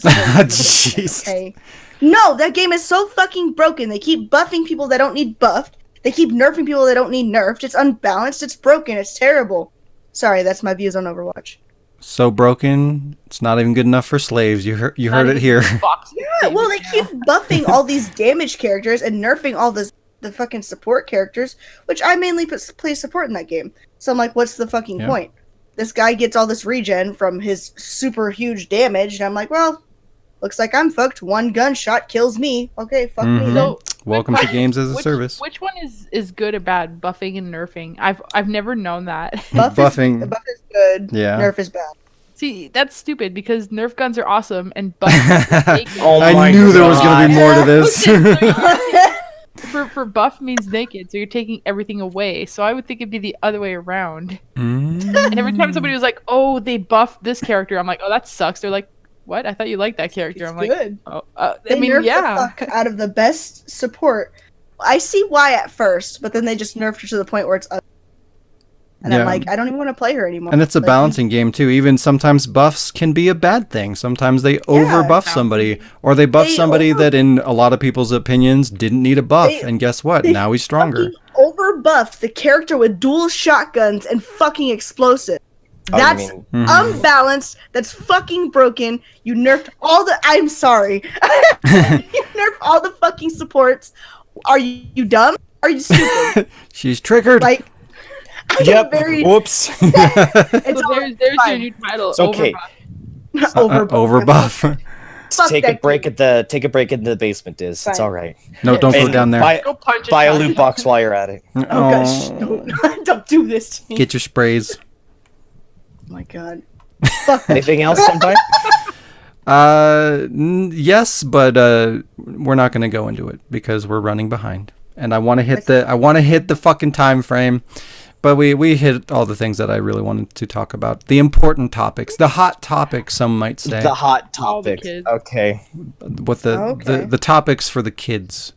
Jeez. Okay. No, that game is so fucking broken. They keep buffing people that don't need buffed. They keep nerfing people that don't need nerfed. It's unbalanced. It's broken. It's terrible. Sorry, that's my views on Overwatch. So broken, it's not even good enough for slaves. You heard it here. Yeah, well, they keep buffing all these damage characters and nerfing all the fucking support characters, which I mainly play support in that game. So I'm like, what's the fucking point? This guy gets all this regen from his super huge damage, and I'm like, well, looks like I'm fucked. One gunshot kills me. Okay, fuck me then. So, Welcome to games as a service. Which one is good or bad? Buffing and nerfing. I've never known that. Buff is good. Yeah. Nerf is bad. See, that's stupid because Nerf guns are awesome and buff naked. Oh I my knew there was God. going to be more to this. For buff means naked, so you're taking everything away. So I would think it'd be the other way around. And every time somebody was like, "Oh, they buffed this character," I'm like, "Oh, that sucks." They're like, "What? I thought you liked that character." It's I'm like, good. "Oh, They I mean, nerfed yeah." the fuck out of the best support. I see why at first, but then they just nerfed her to the point where it's up. And Yeah. I'm like, I don't even want to play her anymore. And it's a Like, balancing game too. Even sometimes buffs can be a bad thing. Sometimes they over buff somebody, or they buff somebody that, in a lot of people's opinions, didn't need a buff. And guess what? they Now he's stronger. fucking over-buffed the character with dual shotguns and fucking explosive. Oh, you That's mean- unbalanced. That's fucking broken. You nerfed all the. I'm sorry. You nerfed all the fucking supports. Are you dumb? Are you stupid? She's triggered. Like, I Yep. get very. Whoops. It's So there's your fine. new title. It's okay. Over buff. Fuck Take a that break game. take a break in the basement, Diz. It's Fine. all right. No, don't go And down there. Go punch Buy a shotgun. loot box while you're at it. Oh gosh, don't do this to me. Get your sprays. Oh my god. Fuck that. Anything else, Senpai? Yes, but we're not going to go into it because we're running behind, and I want to hit the fucking time frame. But we hit all the things that I really wanted to talk about, the important topics, the hot topics, some might say, The hot All the topic. kids. Okay. with the topics for the kids.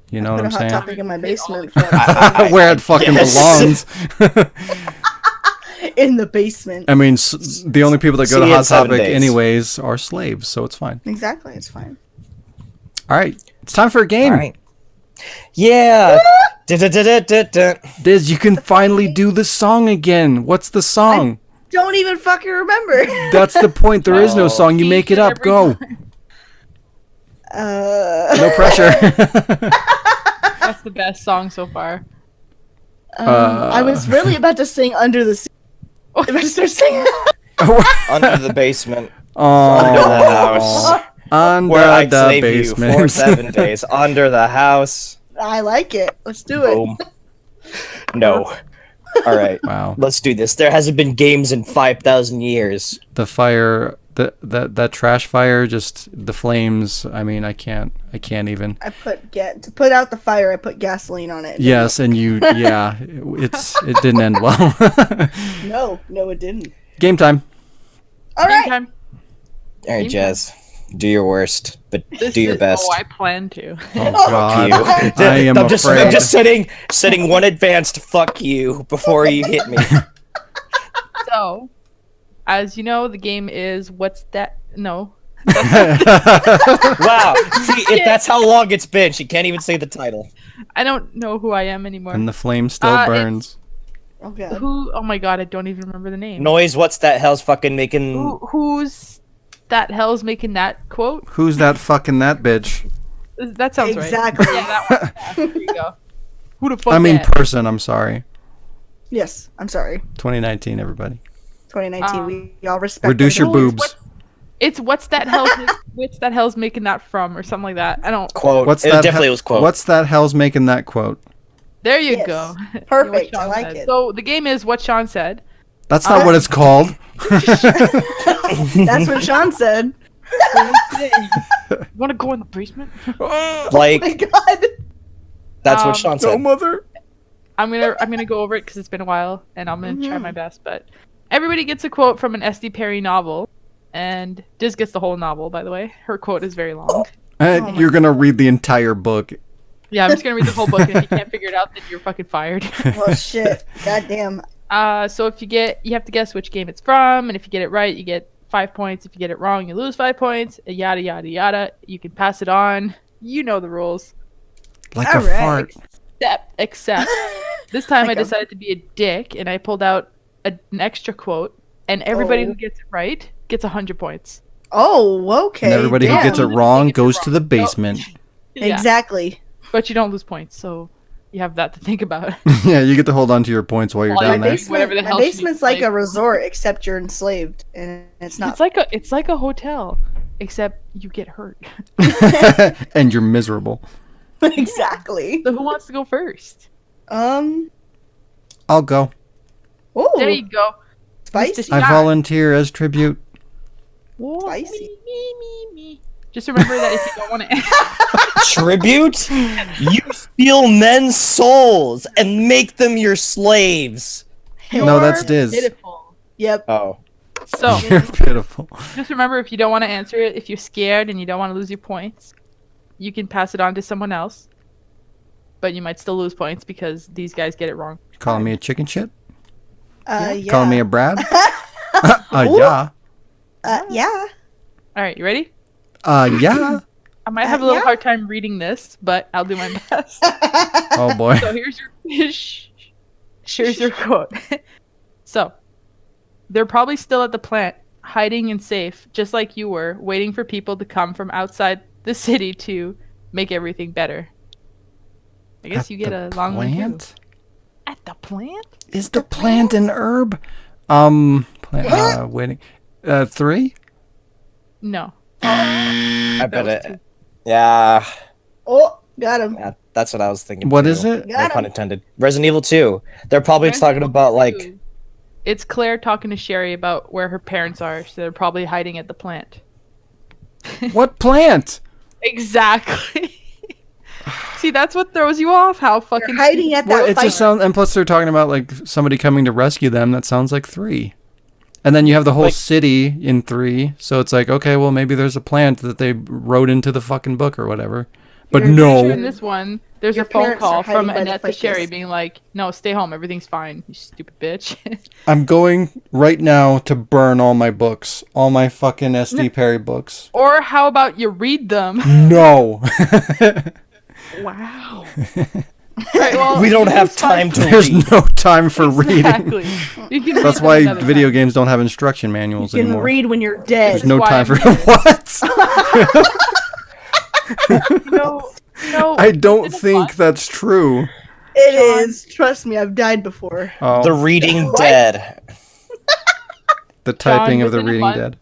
You know what I'm Put a hot saying? topic in my basement. Where it fucking Yes. belongs. In the basement. I mean, the only people that go See to you in Hot 7 Topic days. anyways are slaves, so it's fine. Exactly, it's fine. All right, it's time for a game. All right. Yeah. Da-da-da-da-da-da. Diz, you can finally do the song again. What's the song? Don't even fucking remember. That's the point. There is no Oh. song. You make it up. Every Go. time. No pressure. That's the best song so far. I was really about to sing Under the Sea. I'm about to start singing. Under the basement. Under the house. Under Where I the save you basement. for 7 days. Under the house. I like it. Let's do it. Boom. No. All right. Wow. Let's do this. There hasn't been games in 5,000 years. The fire, that trash fire, just the flames. I mean, I can't even. I put to put out the fire. I put gasoline on it. Yes, and it didn't end well. No, it didn't. Game time. All right. Anytime. All right, Game Jazz. Do your worst, but This do your is- best. Oh, I plan to. Oh Fuck you. God, I am I'm just afraid. setting one advanced fuck you before you hit me. So, as you know, the game is what's that? No. Wow. See, that's how long it's been. She can't even say the title. I don't know who I am anymore. And the flame still It's- burns. Oh god. Who? Oh my god, I don't even remember the name. Noise, what's that hell's fucking making? Who's that hell's making that quote? Who's that fucking that bitch? That sounds Exactly. right. Yeah, that one. Yeah, there you go. Who the fuck? I mean, that? person. I'm sorry. Yes, I'm sorry. 2019, everybody. 2019. We all respect. Reduce your our rules. boobs. It's what's that hell's making that from or something like that. I don't. Quote. What's It that? definitely was quote. What's that hell's making that quote? There you Yes. go. Perfect, What Sean I like said. it. So the game is what Sean said. That's not what it's called. That's what Shaun said. Want to go in the basement? Oh Like, my god. that's what Shaun No, said. mother. I'm gonna go over it because it's been a while, and I'm gonna try my best. But everybody gets a quote from an S.D. Perry novel, and Diz gets the whole novel. By the way, her quote is very long. You're gonna read the entire book. Yeah, I'm just gonna read the whole book, and if you can't figure it out, then you're fucking fired. Well, shit. Goddamn. So if you have to guess which game it's from, and if you get it right, you get 5 points. If you get it wrong, you lose 5 points. Yada yada yada. You can pass it on. You know the rules. Like All a right. fart. Except this time Like I decided to be a dick, and I pulled out an extra quote, and everybody who gets it right gets 100 points. Oh, okay. And everybody who damn. gets it wrong goes to the basement. Yeah, Exactly. but you don't lose points, so you have that to think about. Yeah, you get to hold on to your points while you're While down you're there. basement- whatever the My hell she basement's needs, like like- a resort, except you're enslaved, and it's not. It's like a hotel, except you get hurt. And you're miserable. Exactly. So who wants to go first? I'll go. Oh, There you go. spicy. Mr. I Yeah. volunteer as tribute. Spicy. Me. Just remember that if you don't want to Tribute? You steal men's souls and make them your slaves. No, that's Diz. pitiful. Yep. Oh. So You're pitiful. just remember, if you don't want to answer it, if you're scared and you don't want to lose your points, you can pass it on to someone else. But you might still lose points because these guys get it wrong. Calling me a chicken shit? Yeah. Calling me a Brad? Ooh. Yeah. Yeah. All right, you ready? Yeah. I might have a little yeah. hard time reading this, but I'll do my best. Oh boy. So here's your quote. So, they're probably still at the plant, hiding and safe, just like you were, waiting for people to come from outside the city to make everything better. I guess At you get the a long one too. plant? At the plant? Is the plant an herb? Waiting. 3? No. I bet was it. Yeah. Oh, got him. Yeah, that's what I was thinking. What too. is it? No Got pun him. intended. Resident Evil 2. They're probably talking about like. It's Claire talking to Sherry about where her parents are, so they're probably hiding at the plant. What plant? Exactly. See, that's what throws you off. How fucking You're hiding at Well, that it fight. just sounds, and plus they're talking about like somebody coming to rescue them. That sounds like 3. And then you have the whole Like- city in 3, so it's like, okay, well maybe there's a plant that they wrote into the fucking book or whatever. But You're no, Sure, in this one, there's Your a phone parents call are hiding from by the Annette to fight Sherry list. being like, "No, stay home. Everything's fine. You stupid bitch." I'm going right now to burn all my books, all my fucking S.D. Perry books. Or how about you read them? No. Wow. Right, well, We don't you have lose 5 time to There's read. no time for reading. Exactly. You can read That's them why another video time. games don't have instruction manuals You can anymore. read when you're dead. There's no why time I'm for here. what? No. I don't isn't it think fun? that's true. It Sean. is. Trust me, I've died before. Oh, The Reading Dead. the typing of the isn't it reading fun? dead.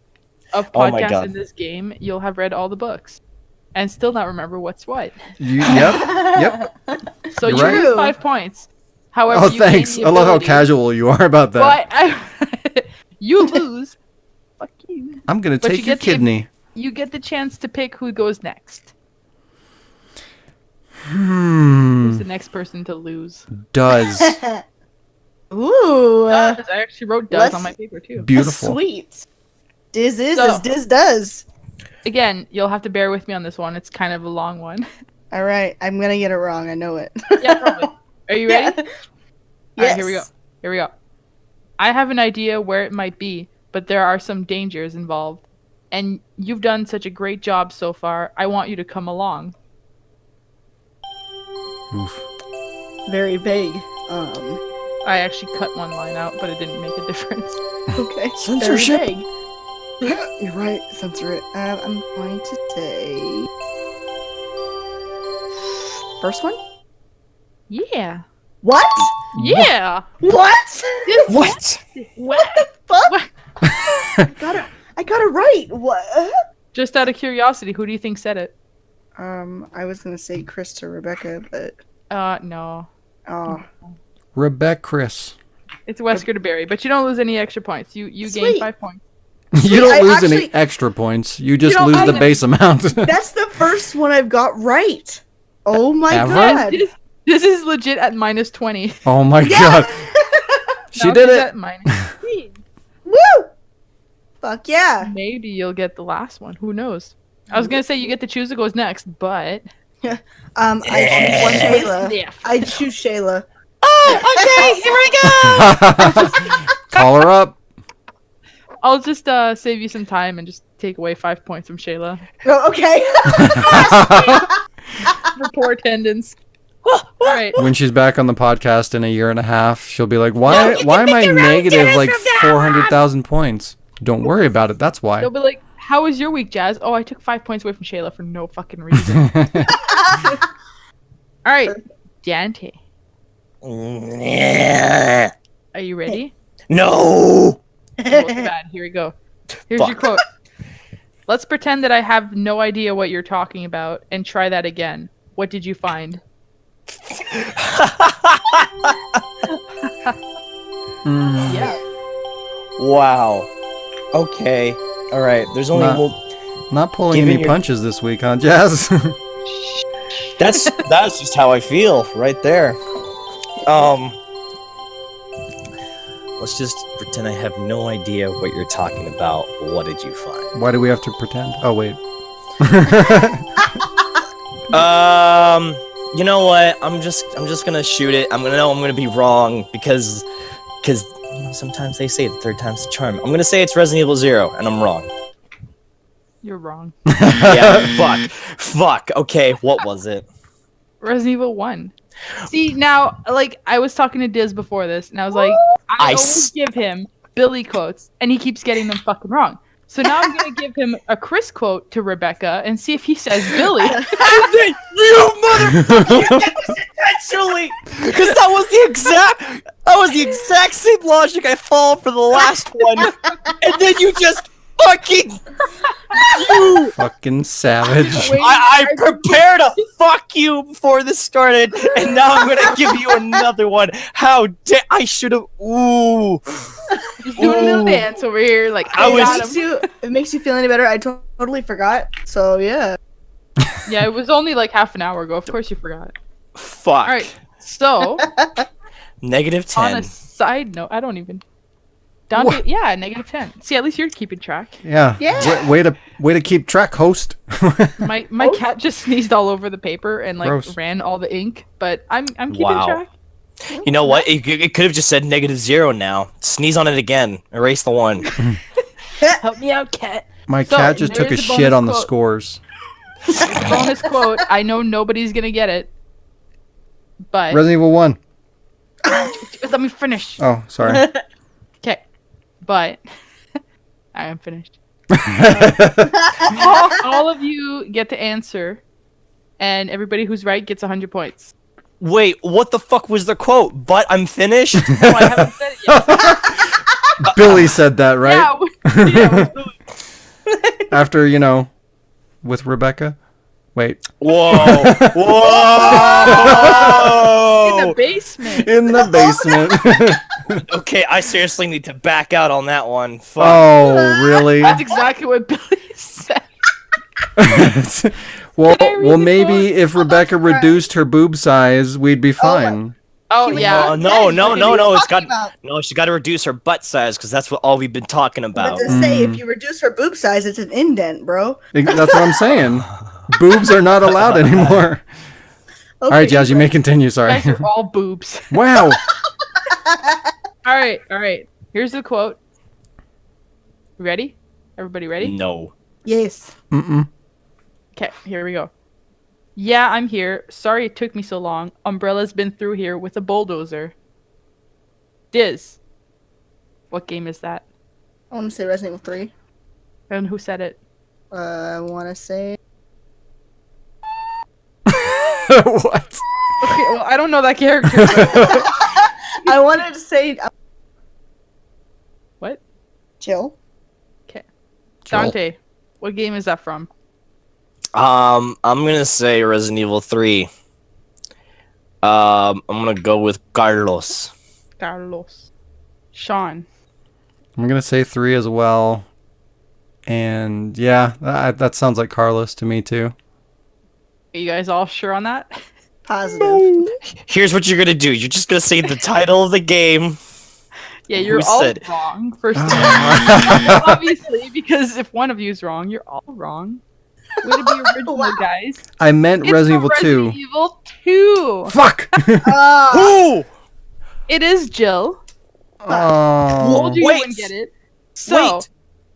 Of Oh my podcasts God. in this game, you'll have read all the books and still not remember what's what. Yep. So You're you right. lose 5 points. However, Oh, you gain thanks. the I love how ability- casual you are about that. But you lose. Fuck you. I'm gonna But take you your get the- kidney. You get the chance to pick who goes next. Who's the next person to lose? Does. Ooh. I actually wrote does let's- on my paper too. Beautiful. Sweet. Diz is So- as Diz does. Again, you'll have to bear with me on this one. It's kind of a long one. All right, I'm gonna get it wrong. I know it. Yeah, probably. Are you ready? Yeah. All right, here we go. Yes. Here we go. I have an idea where it might be, but there are some dangers involved. And you've done such a great job so far. I want you to come along. Oof. Very vague. I actually cut one line out, but it didn't make a difference. Okay. Censorship. Very vague. You're right. Censor it. I'm going to say first one. Yeah. What? Yeah. What? What? What the fuck? I got it right. What? Just out of curiosity, who do you think said it? I was gonna say Chris or Rebecca, but No. oh, Rebecca Chris. It's Wesker to Barry, but you don't lose any extra points. You gain Sweet. 5 points. You don't I lose actually- any extra points. You just don't lose lose the base amount. That's the first one I've got right. Oh my Ever? god. This is legit at minus 20. Oh my Yeah. god. She Now did she's it. at minus 15. Woo! Fuck yeah. Maybe you'll get the last one. Who knows? I was gonna say you get to choose who goes next, but I choose Shayla. sniff. I choose Shayla. Okay, here I Call her up. I'll just save you some time and just take away 5 points from Shayla Oh, okay. for poor attendance. All right. When she's back on the podcast in a year and a half, she'll be like, "Why am I negative like 400,000 points?" Don't worry about it. That's why. They'll be like, "How was your week, Jazz?" "Oh, I took 5 points away from Shayla for no fucking reason." All right, Dante, go. are you ready? No. Oh, too bad. Here we go. Here's your Fuck. quote. Let's pretend that I have no idea what you're talking about and try that again. What did you find? Mm, Yeah. Wow. Okay. All right. There's only Not- one. not pulling Given any your- punches this week, huh, Jazz? That's just how I feel right there. Let's just pretend I have no idea what you're talking about. What did you find? Why do we have to pretend? Oh wait. You know what? I'm just gonna shoot it. I'm gonna be wrong because you know, sometimes they say the third time's the charm. I'm gonna say it's Resident Evil 0, and I'm wrong. You're wrong. Yeah, fuck. Okay, what was it? Resident Evil 1. See, now, like, I was talking to Diz before this, and I was like, I always give him Billy quotes, and he keeps getting them fucking wrong. So now I'm gonna give him a Chris quote to Rebecca and see if he says Billy. You motherfucker! You did this intentionally, because that was the exact same logic I followed for the last one, and then you just fucking you. Fucking savage. Wait, I prepared a fuck you before this started, and now I'm gonna give you another one. How dare I should have? Ooh. Just doing a little Ooh. dance over here, like I I was- got him. It makes you feel any better. I totally forgot. So yeah. Yeah, it was only like half an hour ago. Of course you forgot. Fuck. All right, so Negative on 10. a side note, I don't even. Down to, yeah, negative 10. See, at least you're keeping track. Yeah. Yeah. Way to keep track, host. My cat just sneezed all over the paper and like Gross. ran all the ink, but I'm keeping Wow. track. You know what? It could have just said -0 now. Sneeze on it again. Erase the 1. Help me out, cat. My So, cat just took a there's a shit bonus on the quote. scores. Bonus quote. I know nobody's gonna get it, but Resident Evil 1. let me finish. Oh, sorry. Okay, but I am finished. All of you get to answer, and everybody who's right gets 100 points. Wait, what the fuck was the quote? But I'm finished? Oh, I haven't said it yet. Billy said that, right? Yeah, After, with Rebecca. Wait. Whoa. in Whoa. the basement. In the basement. Okay, I seriously need to back out on that one. Fuck. Oh, really? That's exactly what Billy said. well, Can I read well, the maybe quote? if Rebecca reduced her boob size, we'd be fine. Oh yeah. No. It's got About. no. She got to reduce her butt size because that's what all we've been talking But about. to say if you reduce her boob size, it's an indent, bro. That's what I'm saying. Boobs are not allowed anymore. All right, Jazz, you may continue. You Sorry. guys are all boobs. Wow. All right. Here's the quote. Ready? Everybody ready? No. Yes. Mm-mm. Okay, here we go. Yeah, I'm here. Sorry it took me so long. Umbrella's been through here with a bulldozer. Diz. What game is that? I want to say Resident Evil 3. And who said it? I want to say. What? Okay, well, I don't know that character. but- I wanted to say. What? Chill. Dante. What game is that from? I'm gonna say Resident Evil 3. I'm gonna go with Carlos. Carlos. Shaun. I'm gonna say 3 as well. And yeah, that sounds like Carlos to me too. Are you guys all sure on that? Positive. Here's what you're gonna do. You're just gonna say the title of the game. Yeah, you're Who all said- wrong. First of all, obviously, because if one of you is wrong, you're all wrong. Way to be original, Wow. guys. I meant It's Resident Evil for 2. Resident Evil 2. Fuck! Who? It is Jill. Oh. Told you Wait. you wouldn't get it. So, Wait.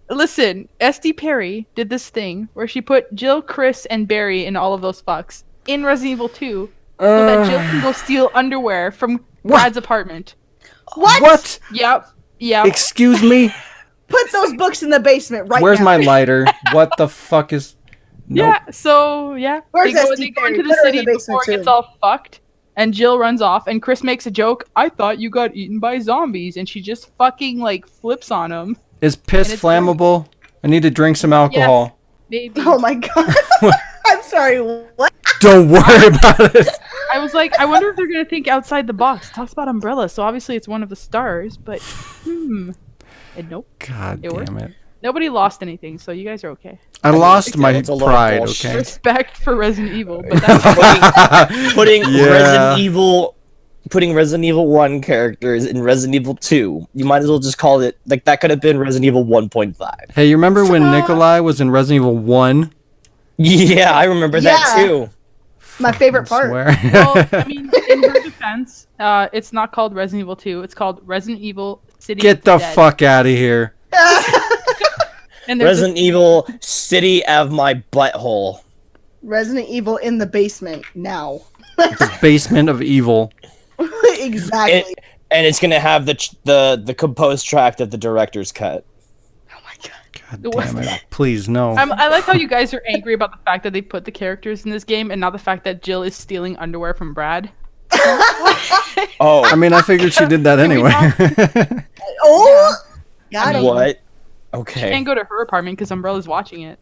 listen, SD Perry did this thing where she put Jill, Chris, and Barry in all of those fucks in Resident Evil 2 so that Jill can go steal underwear from Brad's apartment. What? Yep. Yep. Excuse me? Put those books in the basement right Where's now. my lighter? What the fuck is... Nope. Yeah, so, yeah. Where's they go, SD they go Perry? into the Put her in city the basement, before it gets too. all fucked. And Jill runs off, and Chris makes a joke. I thought you got eaten by zombies, and she just fucking like flips on him. Is piss And it's flammable? I need to drink some alcohol. Maybe. Oh my god. I'm sorry. What? Don't worry about it. I was like, I wonder if they're gonna think outside the box. It talks about umbrella, so obviously it's one of the stars. But And nope, God It worked. damn it. nobody lost anything, so you guys are okay. I lost my it's a lot of pride, bullshit. okay? Respect for Resident Evil, but that's Putting Yeah. Resident Evil 1 characters in Resident Evil 2. You might as well just call it like that could have been Resident Evil 1.5. Hey, you remember when Nikolai was in Resident Evil 1? Yeah, I remember that Yeah. too. My favorite part. Swear. well, I mean, in her defense, it's not called Resident Evil 2. It's called Resident Evil City. Get the of Dead. fuck out of here. And there's Resident Evil City of my butthole. Resident Evil in the basement now. The basement of evil. Exactly. And it's gonna have the composed track that the director's cut. Oh my god. God The damn worst- it. Please, no. I like how you guys are angry about the fact that they put the characters in this game and not the fact that Jill is stealing underwear from Brad. Oh, I mean, I figured she did that Can we anyway. Oh! Got him. what? She Okay. can't go to her apartment because Umbrella's watching it.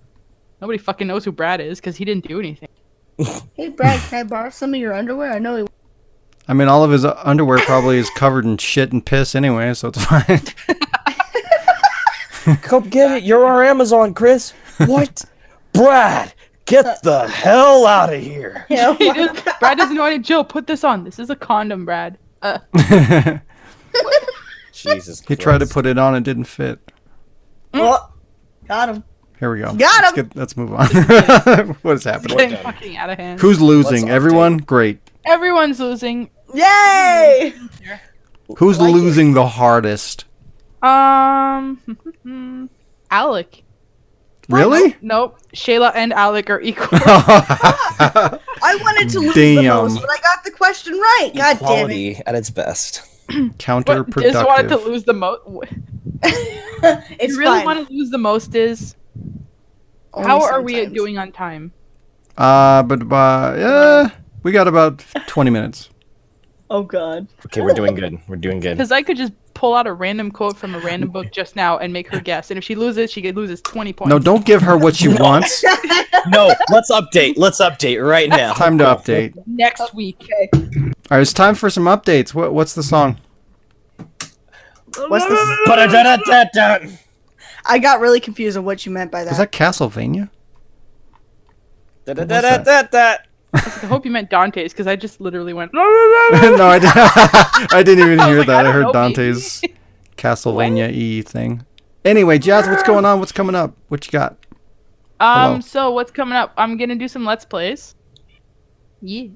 Nobody fucking knows who Brad is because he didn't do anything. Hey, Brad, can I borrow some of your underwear? I know he... I mean, all of his underwear probably is covered in shit and piss anyway, so it's fine. Come get it. You're our Amazon, Chris. What? Brad, get the hell out of here. Oh He my does- Brad doesn't know anything. Jill, put this on. This is a condom, Brad. Jesus. He tried to put it on and didn't fit. Oh, got him. Here we go. Got him. Let's move on. What is happening? Getting fucking out of hand. Who's losing? Let's Everyone? Great. Everyone's losing. Yay! Who's like it. losing the hardest? Alec. Really? Nope. Shayla and Alec are equal. I wanted to lose the Damn. most, but I got the question right. God damn it. Quality at its best. What, Counterproductive. Diz wanted to lose the most. It's You really fine. want to lose the most is. Only How are we sometimes. doing on time? We got about 20 minutes. Oh god. Okay, we're doing good. We're doing good. Because I could just pull out a random quote from a random book just now and make her guess. And if she loses, she loses 20 points. No, don't give her what she wants. No, let's update. Let's update right now. Time to update. Next week. Okay. All right, it's time for some updates. What's the song? What's this? Ba-da-da-da-da-da. I got really confused on what you meant by that. Was that Castlevania? Da-da-da-da-da-da. I hope you meant Dante's because I just literally went. No, I didn't. I didn't even I was hear like, that. I I don't heard know, Dante's Castlevania thing. Anyway, Jazz, what's going on? What's coming up? What you got? Hello. So what's coming up? I'm gonna do some Let's Plays. Yeah.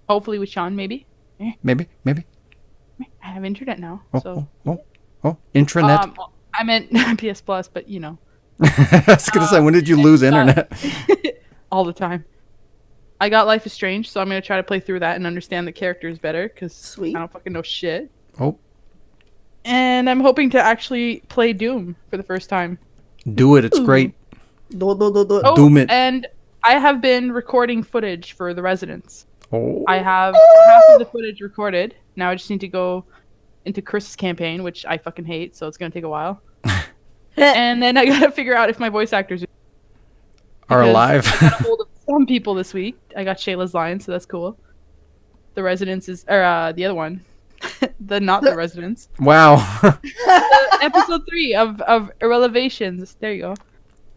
Hopefully with Shaun, maybe. Maybe. I have internet now, Oh, so. intranet. I meant PS Plus, but you know, I was gonna say, when did you lose internet? all the time. I got Life is Strange, so I'm gonna try to play through that and understand the characters better because Sweet. I don't fucking know shit. Oh, And I'm hoping to actually play Doom for the first time. do it. It's great. Oh, Doom it. and I have been recording footage for the residents. Oh. I have half of the footage recorded. Now I just need to go into Chris's campaign, which I fucking hate, so it's gonna take a while. And then I gotta figure out if my voice actors Are because alive. I got a hold of some people this week. I got Shayla's line, so that's cool. The residents is the other one. not the residents. Wow. Episode 3 of Irrelevations, there you go,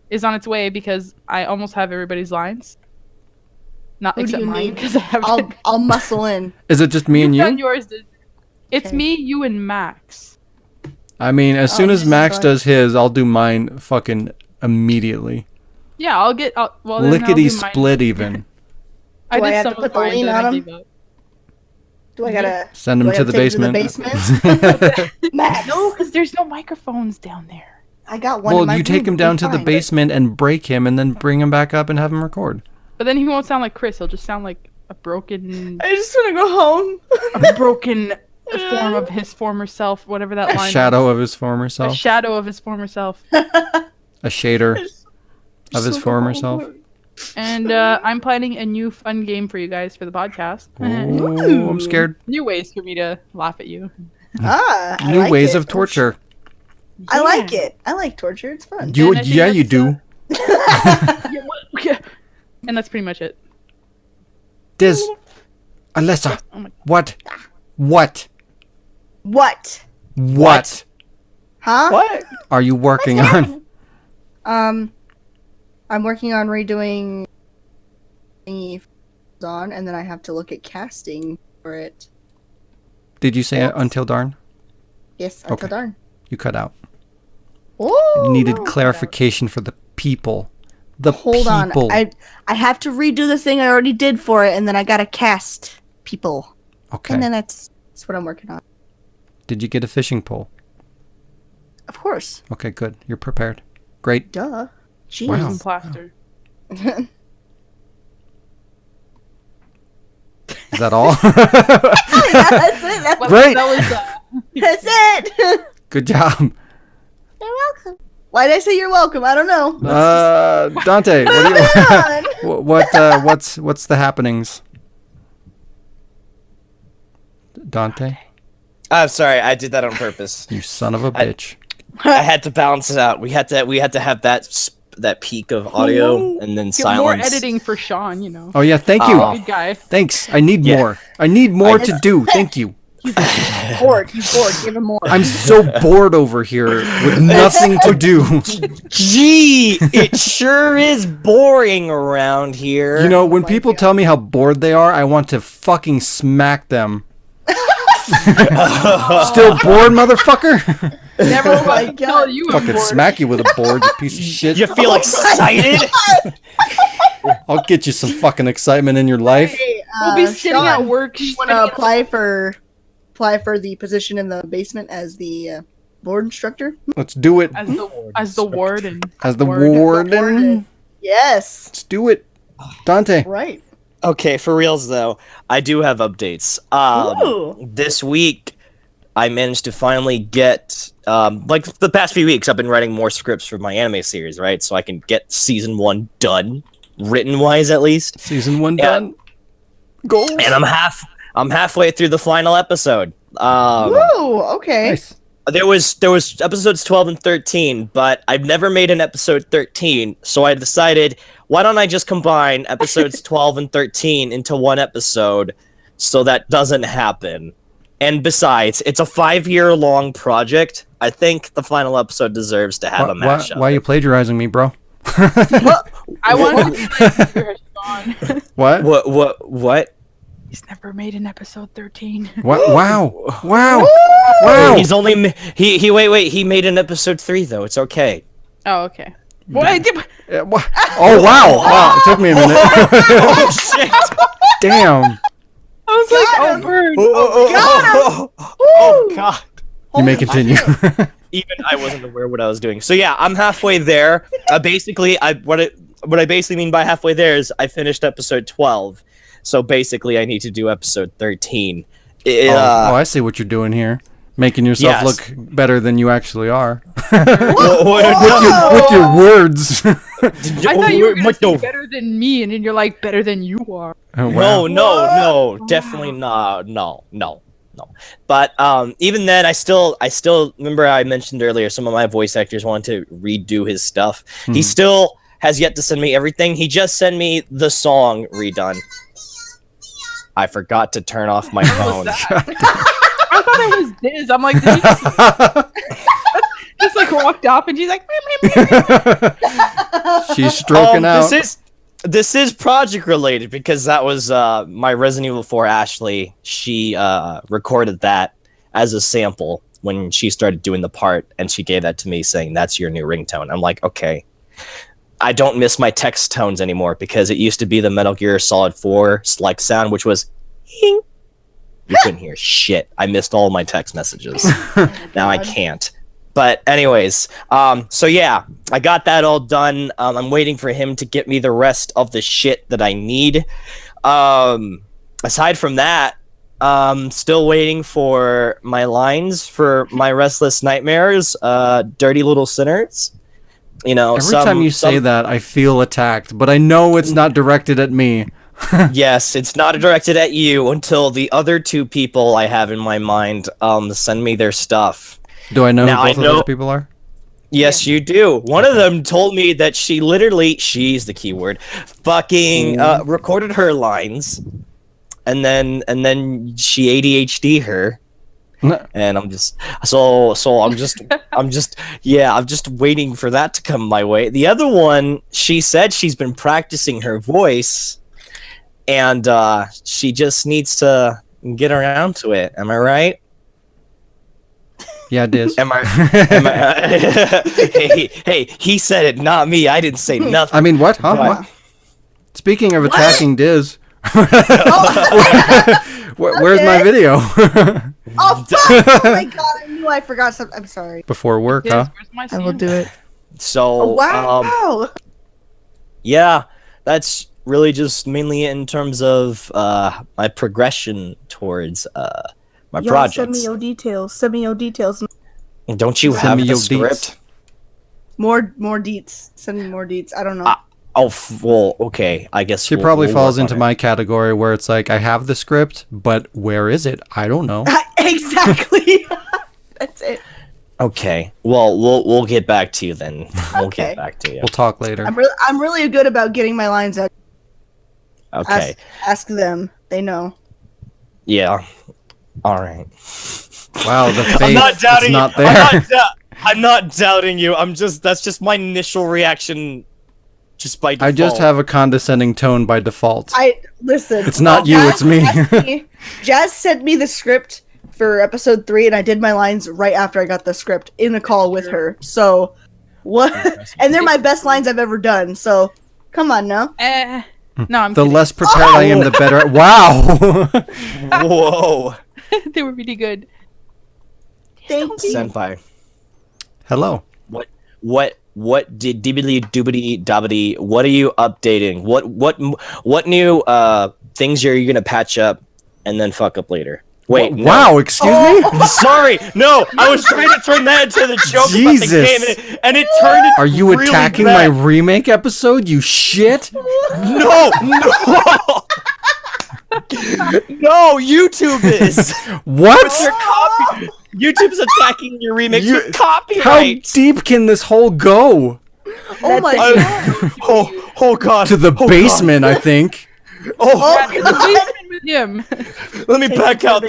is on its way because I almost have everybody's lines. Not Who do except you mine need? because I haven't. I'll muscle in. Is it just me and found you? yours. It's Okay. me, you, and Max. I mean, as soon as this is Max fun. does his, I'll do mine fucking immediately. Yeah, I'll get. Well, then I'll Lickety do mine. split even. I Do I did have some to put of the mine, lean then on I 'em? gave up. Do I gotta Send do him I to gotta the take him basement. Max? No, because there's no microphones down there. I got one. in Well, my you take room, him down it'll to be the fine. basement and break him, and then bring him back up and have him record. But then he won't sound like Chris. He'll just sound like a broken, I just want to go home. a broken form of his former self. Whatever that line. Shadow of his former Is. A self. shadow of his former self. A shader of his former self. And I'm planning a new fun game for you guys for the podcast. Ooh, I'm scared. New ways for me to laugh at you. I New like ways it. of torture. I like it. I like torture. It's fun. You, And I think yeah, you do. Yeah. And that's pretty much it. Diz. Alyssa. Oh my. What? What? What? What Huh? What? are you working on? I'm working on redoing the on, and then I have to look at casting for it. Did you say it until darn? Yes, Okay. until darn. You cut out. Oh, Needed no. clarification for the people. The Hold people. on. I have to redo the thing I already did for it, and then I gotta cast people, Okay. and then that's what I'm working on. Did you get a fishing pole? Of course. Okay, good. You're prepared. Great. Duh. Jeez. Wow. Some plaster. Is that all? Yeah, that's it. That's, Great. That was. that's it. Good job. You're welcome. Why did I say you're welcome? I don't know. Dante, what do Moving you, on. what's the happenings? Dante, I'm sorry, I did that on purpose. you son of a bitch. I had to balance it out. We had to have that peak of audio and then Get silence. more editing for Sean, you know. Oh yeah, thank you. Oh. Good guy. Thanks. I need Yeah. more. I need more to do. Thank you. He's bored. He's bored. Give him more. I'm so bored over here with nothing to do. Gee, it sure is boring around here. You know, when my people God. tell me how bored they are, I want to fucking smack them. Still bored, motherfucker? Never Oh my mind. God. Tell you I'm Fucking bored. smack you with a board, you piece of shit. you feel excited? I'll get you some fucking excitement in your life. Hey, We'll be sitting Sean, at work. do you want to apply for the position in the basement as the board instructor? Let's do it. as the warden. As the Ward. warden. Yes. Let's do it. Dante. Right. Okay, for reals though, I do have updates. Ooh. This week, I managed to finally get, like the past few weeks, I've been writing more scripts for my anime series, right? So I can get season 1 done, written wise at least. Season 1 Yeah. done. Goals. And I'm halfway through the final episode. Ooh. Okay. Nice. There was episodes 12 and 13, but I've never made an episode 13, so I decided, why don't I just combine episodes 12 and 13 into one episode so that doesn't happen. And besides, it's a 5-year-long project. I think the final episode deserves to have a mashup. Why are you plagiarizing me, bro? I wanted to be like, "You're Sean." What? What? He's never made an episode 13. What? Wow. Wow. Wow. He's only he made an episode 3 though. It's okay. Oh, okay. Well, I did. Oh, wow. Wow. It took me a minute. Oh shit! Damn. I was like, oh, bird. Oh god! You may continue. Even I wasn't aware what I was doing. So yeah, I'm halfway there. Basically, what I basically mean by halfway there is I finished episode 12. So basically, I need to do episode 13. I see what you're doing here. Making yourself Yes. look better than you actually are. What- With your words. I thought you were going to No. say better than me, and then you're like, better than you are. Oh, wow. No, definitely no. But even then, I still remember I mentioned earlier some of my voice actors wanted to redo his stuff. He still has yet to send me everything. He just sent me the song redone. I forgot to turn off my phone. I I thought it was Diz. I'm like, did you just like walked off and she's like, She's stroking out. This is project related because that was my Resident Evil 4 Ashley. She recorded that as a sample when she started doing the part, and she gave that to me saying, "That's your new ringtone." I'm like, okay. I don't miss my text tones anymore because it used to be the Metal Gear Solid 4 like sound, which was "hing." You couldn't hear shit. I missed all my text messages. Now I can't. But anyways, so yeah, I got that all done. I'm waiting for him to get me the rest of the shit that I need. Aside from that, still waiting for my lines for my Restless Nightmares, Dirty Little Sinners. You know, every time you say that, I feel attacked, but I know it's not directed at me. Yes, it's not directed at you until the other two people I have in my mind send me their stuff. Do I know who both of those people are? Yes, you do. One of them told me that she's the keyword, fucking recorded her lines, and then she ADHD her. And I'm just waiting for that to come my way. The other one, she said she's been practicing her voice, and she just needs to get around to it. Am I right? Yeah, it is. Hey, he said it, not me. I didn't say nothing. I mean, what? Huh? What? Speaking of attacking Diz, where's my video? Oh, fuck! Oh my god, I knew I forgot something. I'm sorry. Before work, Diz, huh? where's my I will do it. So, Oh, wow! yeah, that's really just mainly in terms of my progression towards my projects. Send me your details. Send me your details. Don't you have the script? More deets. Send me more deets. I don't know. Well, okay. I guess She probably falls into my category where it's like, I have the script, but where is it? I don't know. Exactly. That's it. Okay. Well, we'll get back to you then. We'll get back to you. We'll talk later. I'm really good about getting my lines out. Okay. Ask them. They know. Yeah. All right. Wow, the faith I'm not doubting is not you. there. I'm not doubting you. that's just my initial reaction, just by default. I just have a condescending tone by default. Listen. It's not you, it's me. Jazz sent me the script for episode 3, and I did my lines right after I got the script in a call with her. So, what? And they're my best lines I've ever done. So, come on now. No, I'm the kidding. less prepared I am, the better. Wow. Whoa. They were really good. Thank you. Senpai. Hello. What did dibbity doobity dobbity? What are you updating? What new things are you gonna patch up and then fuck up later? Wait, no. Wow, excuse me? Sorry, no, I was trying to turn that into the joke Jesus. about the game, and it turned it Are you really attacking bad. my remake episode, you shit? No! No, YouTube is! What? Your YouTube's attacking your remix with How copyright! deep can this hole go? Oh my god. Oh god. To the basement, I think. With him. Let me back out.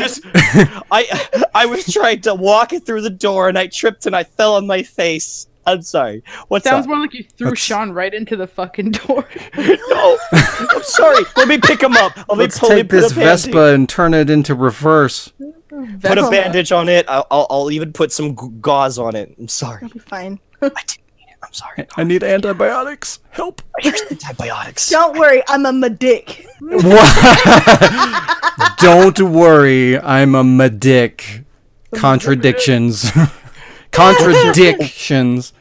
I was trying to walk it through the door and I tripped and I fell on my face. I'm sorry. What's Sounds up? more like you threw Shaun right into the fucking door. No, I'm sorry. Let me pick him up. Let's take this Vespa and turn it into reverse. Put a bandage on it. I'll even put some gauze on it. I'm sorry. It'll be fine. I didn't mean it. I'm sorry. I need antibiotics. Help. Here's antibiotics. Don't worry, I'm a medic. Don't worry, I'm a medic. Contradictions. Contradictions.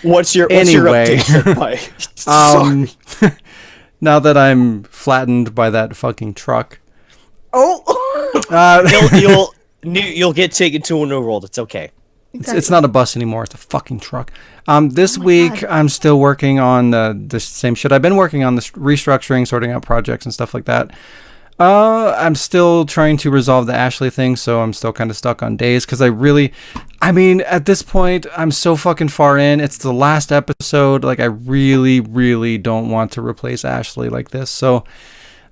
What's your Anyway. update, Senpai? Now that I'm flattened by that fucking truck. You'll get taken to a new world. It's okay. It's not a bus anymore. It's a fucking truck. This week, I'm still working on the same shit. I've been working on this restructuring, sorting out projects and stuff like that. I'm still trying to resolve the Ashley thing, so I'm still kind of stuck on days because I mean, at this point, I'm so fucking far in. It's the last episode. Like, I really, really don't want to replace Ashley like this. So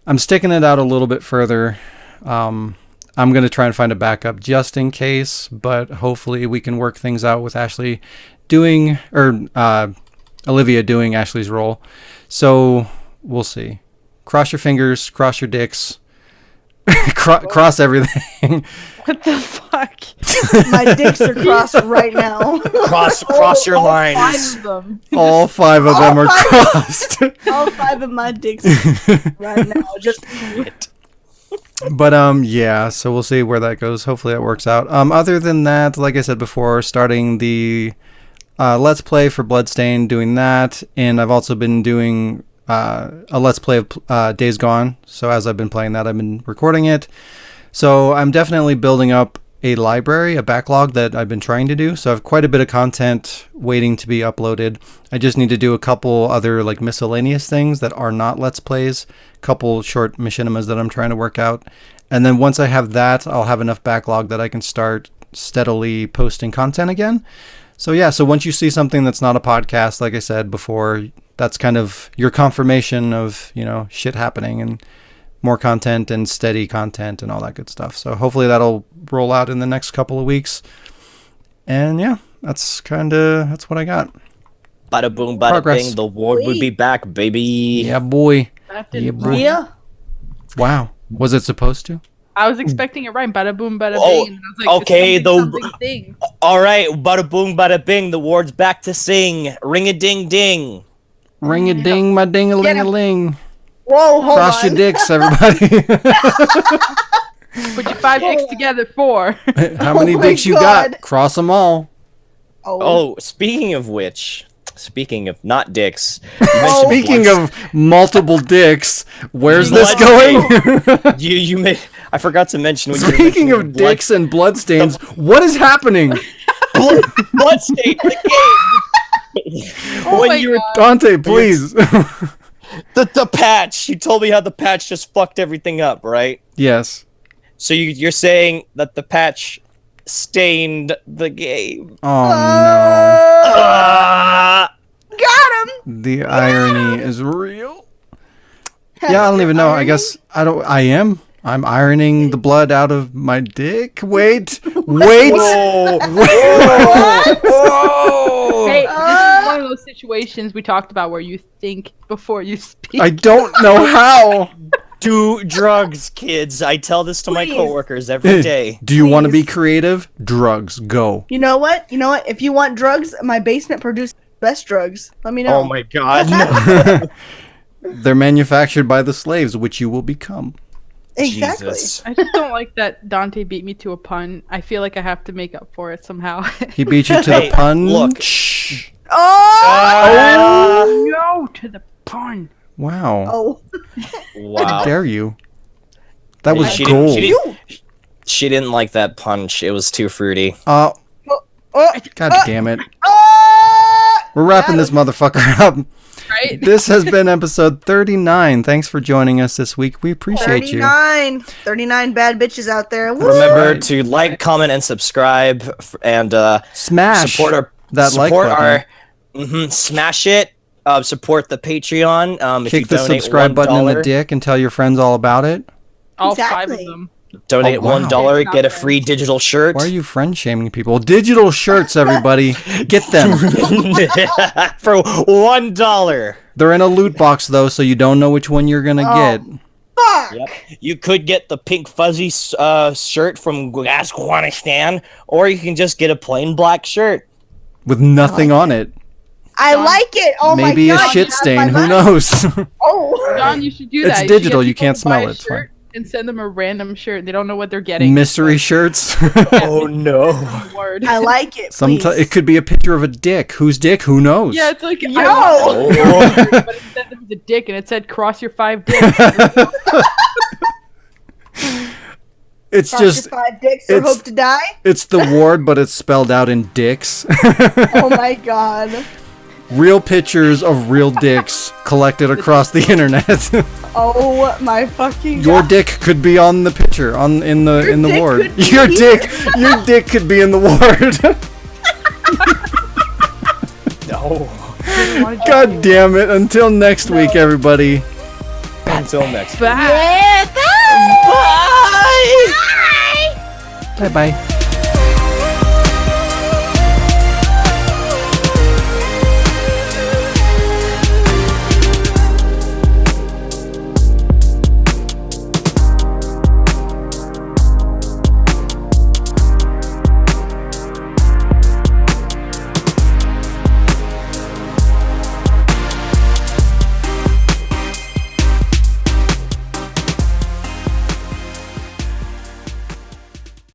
I'm sticking it out a little bit further. I'm going to try and find a backup just in case, but hopefully we can work things out with Ashley doing, or Olivia doing Ashley's role. So we'll see. Cross your fingers, cross your dicks, cross everything. What the fuck? My dicks are crossed right now. Cross your lines. 5 of them. All 5 of them are crossed. All 5 of my dicks right now. Just But yeah, so we'll see where that goes. Hopefully it works out. Other than that, like I said before, starting the Let's Play for Bloodstained, doing that, and I've also been doing a Let's Play of Days Gone. So as I've been playing that, I've been recording it. So I'm definitely building up a library, a backlog that I've been trying to do. So I have quite a bit of content waiting to be uploaded. I just need to do a couple other like miscellaneous things that are not Let's Plays, a couple short machinimas that I'm trying to work out. And then once I have that, I'll have enough backlog that I can start steadily posting content again. So yeah, so once you see something that's not a podcast, like I said before, that's kind of your confirmation of, you know, shit happening and more content and steady content and all that good stuff. So hopefully that'll roll out in the next couple of weeks. And yeah, that's what I got. Bada boom, bada Progress. bing. The ward would be back, baby. Yeah, boy. That Yeah, didn't boy. rhyme. yeah. Wow. Was it supposed to? I was expecting it right. Bada boom, bada Oh, bing. And I was like, okay, it's something, thing. All right, bada boom, bada bing. The ward's back to sing. Ring a ding ding. Ring a ding, my ding a ling a ling. Whoa, hold Cross on. your dicks, everybody. Put your 5 dicks together, 4. How many Oh my dicks you God. got? Cross them all. Oh, speaking of not dicks. Speaking of multiple dicks, where's this Bloodstained. going? you may. I forgot to mention. When you were Speaking mentioning of dicks and bloodstains, what is happening? Bloodstained the game. Oh when my you were God. Dante, please. the patch, you told me how the patch just fucked everything up, right? Yes. So you're saying that the patch stained the game. Oh no. Ah! Got him. The irony is real. Yeah, I don't even know. I guess I am. I'm ironing the blood out of my dick. Wait. Whoa! Whoa! Hey, this is one of those situations we talked about where you think before you speak. I don't know how. Do drugs, kids. I tell this to my Please. coworkers every day. Do you want to be creative? Drugs, go. You know what? If you want drugs, my basement produces best drugs. Let me know. Oh my god, no. They're manufactured by the slaves, which you will become. Exactly. Jesus. I just don't like that Dante beat me to a pun. I feel like I have to make up for it somehow. He beat you to Hey, the punch. look. Oh! No to the pun. Wow. Oh. How Wow. dare you? That was She gold. She didn't like that punch. It was too fruity. Oh. God damn it. Oh! We're wrapping this motherfucker up. Right? This has been episode 39. Thanks for joining us this week. We appreciate you. 39 bad bitches out there. Woo! Remember right. to like, comment, and subscribe, and Smash support our like button. smash it. Support the Patreon. If you Kick the donate subscribe button in the $1, dick and tell your friends all about it. All 5 Exactly. of them. Donate Oh, wow. $1, It's get a not free digital shirt. Why are you friend shaming people? Digital shirts, everybody. Get them. For $1. They're in a loot box, though, so you don't know which one you're going to get. Fuck! Yep. You could get the pink fuzzy shirt from Afghanistan, or you can just get a plain black shirt. With nothing on it. I like it. Oh Maybe my a god. shit you have stain. my Who money. knows? Oh. John, you should do It's that. You should digital, get you people can't to smell buy a it, it's fine. shirt and send them a random shirt. They don't know what they're getting. Mystery shirts. Oh no. Word. I like it. Sometimes Please. it could be a picture of a dick. Whose dick? Who knows? Yeah, it's like, Yo! but instead it was a dick and it said cross your 5 dicks. It's Cross just your 5 dicks or it's- hope to die. it's the ward, but it's spelled out in dicks. Oh my god. Real pictures of real dicks collected across the internet. Oh my fucking Your god. dick could be on the picture in the dick ward. could be Your here. dick could be in the ward. No. God damn it! Until next week, everybody. Until next. Bye. Yeah, Bye. bye. Bye bye.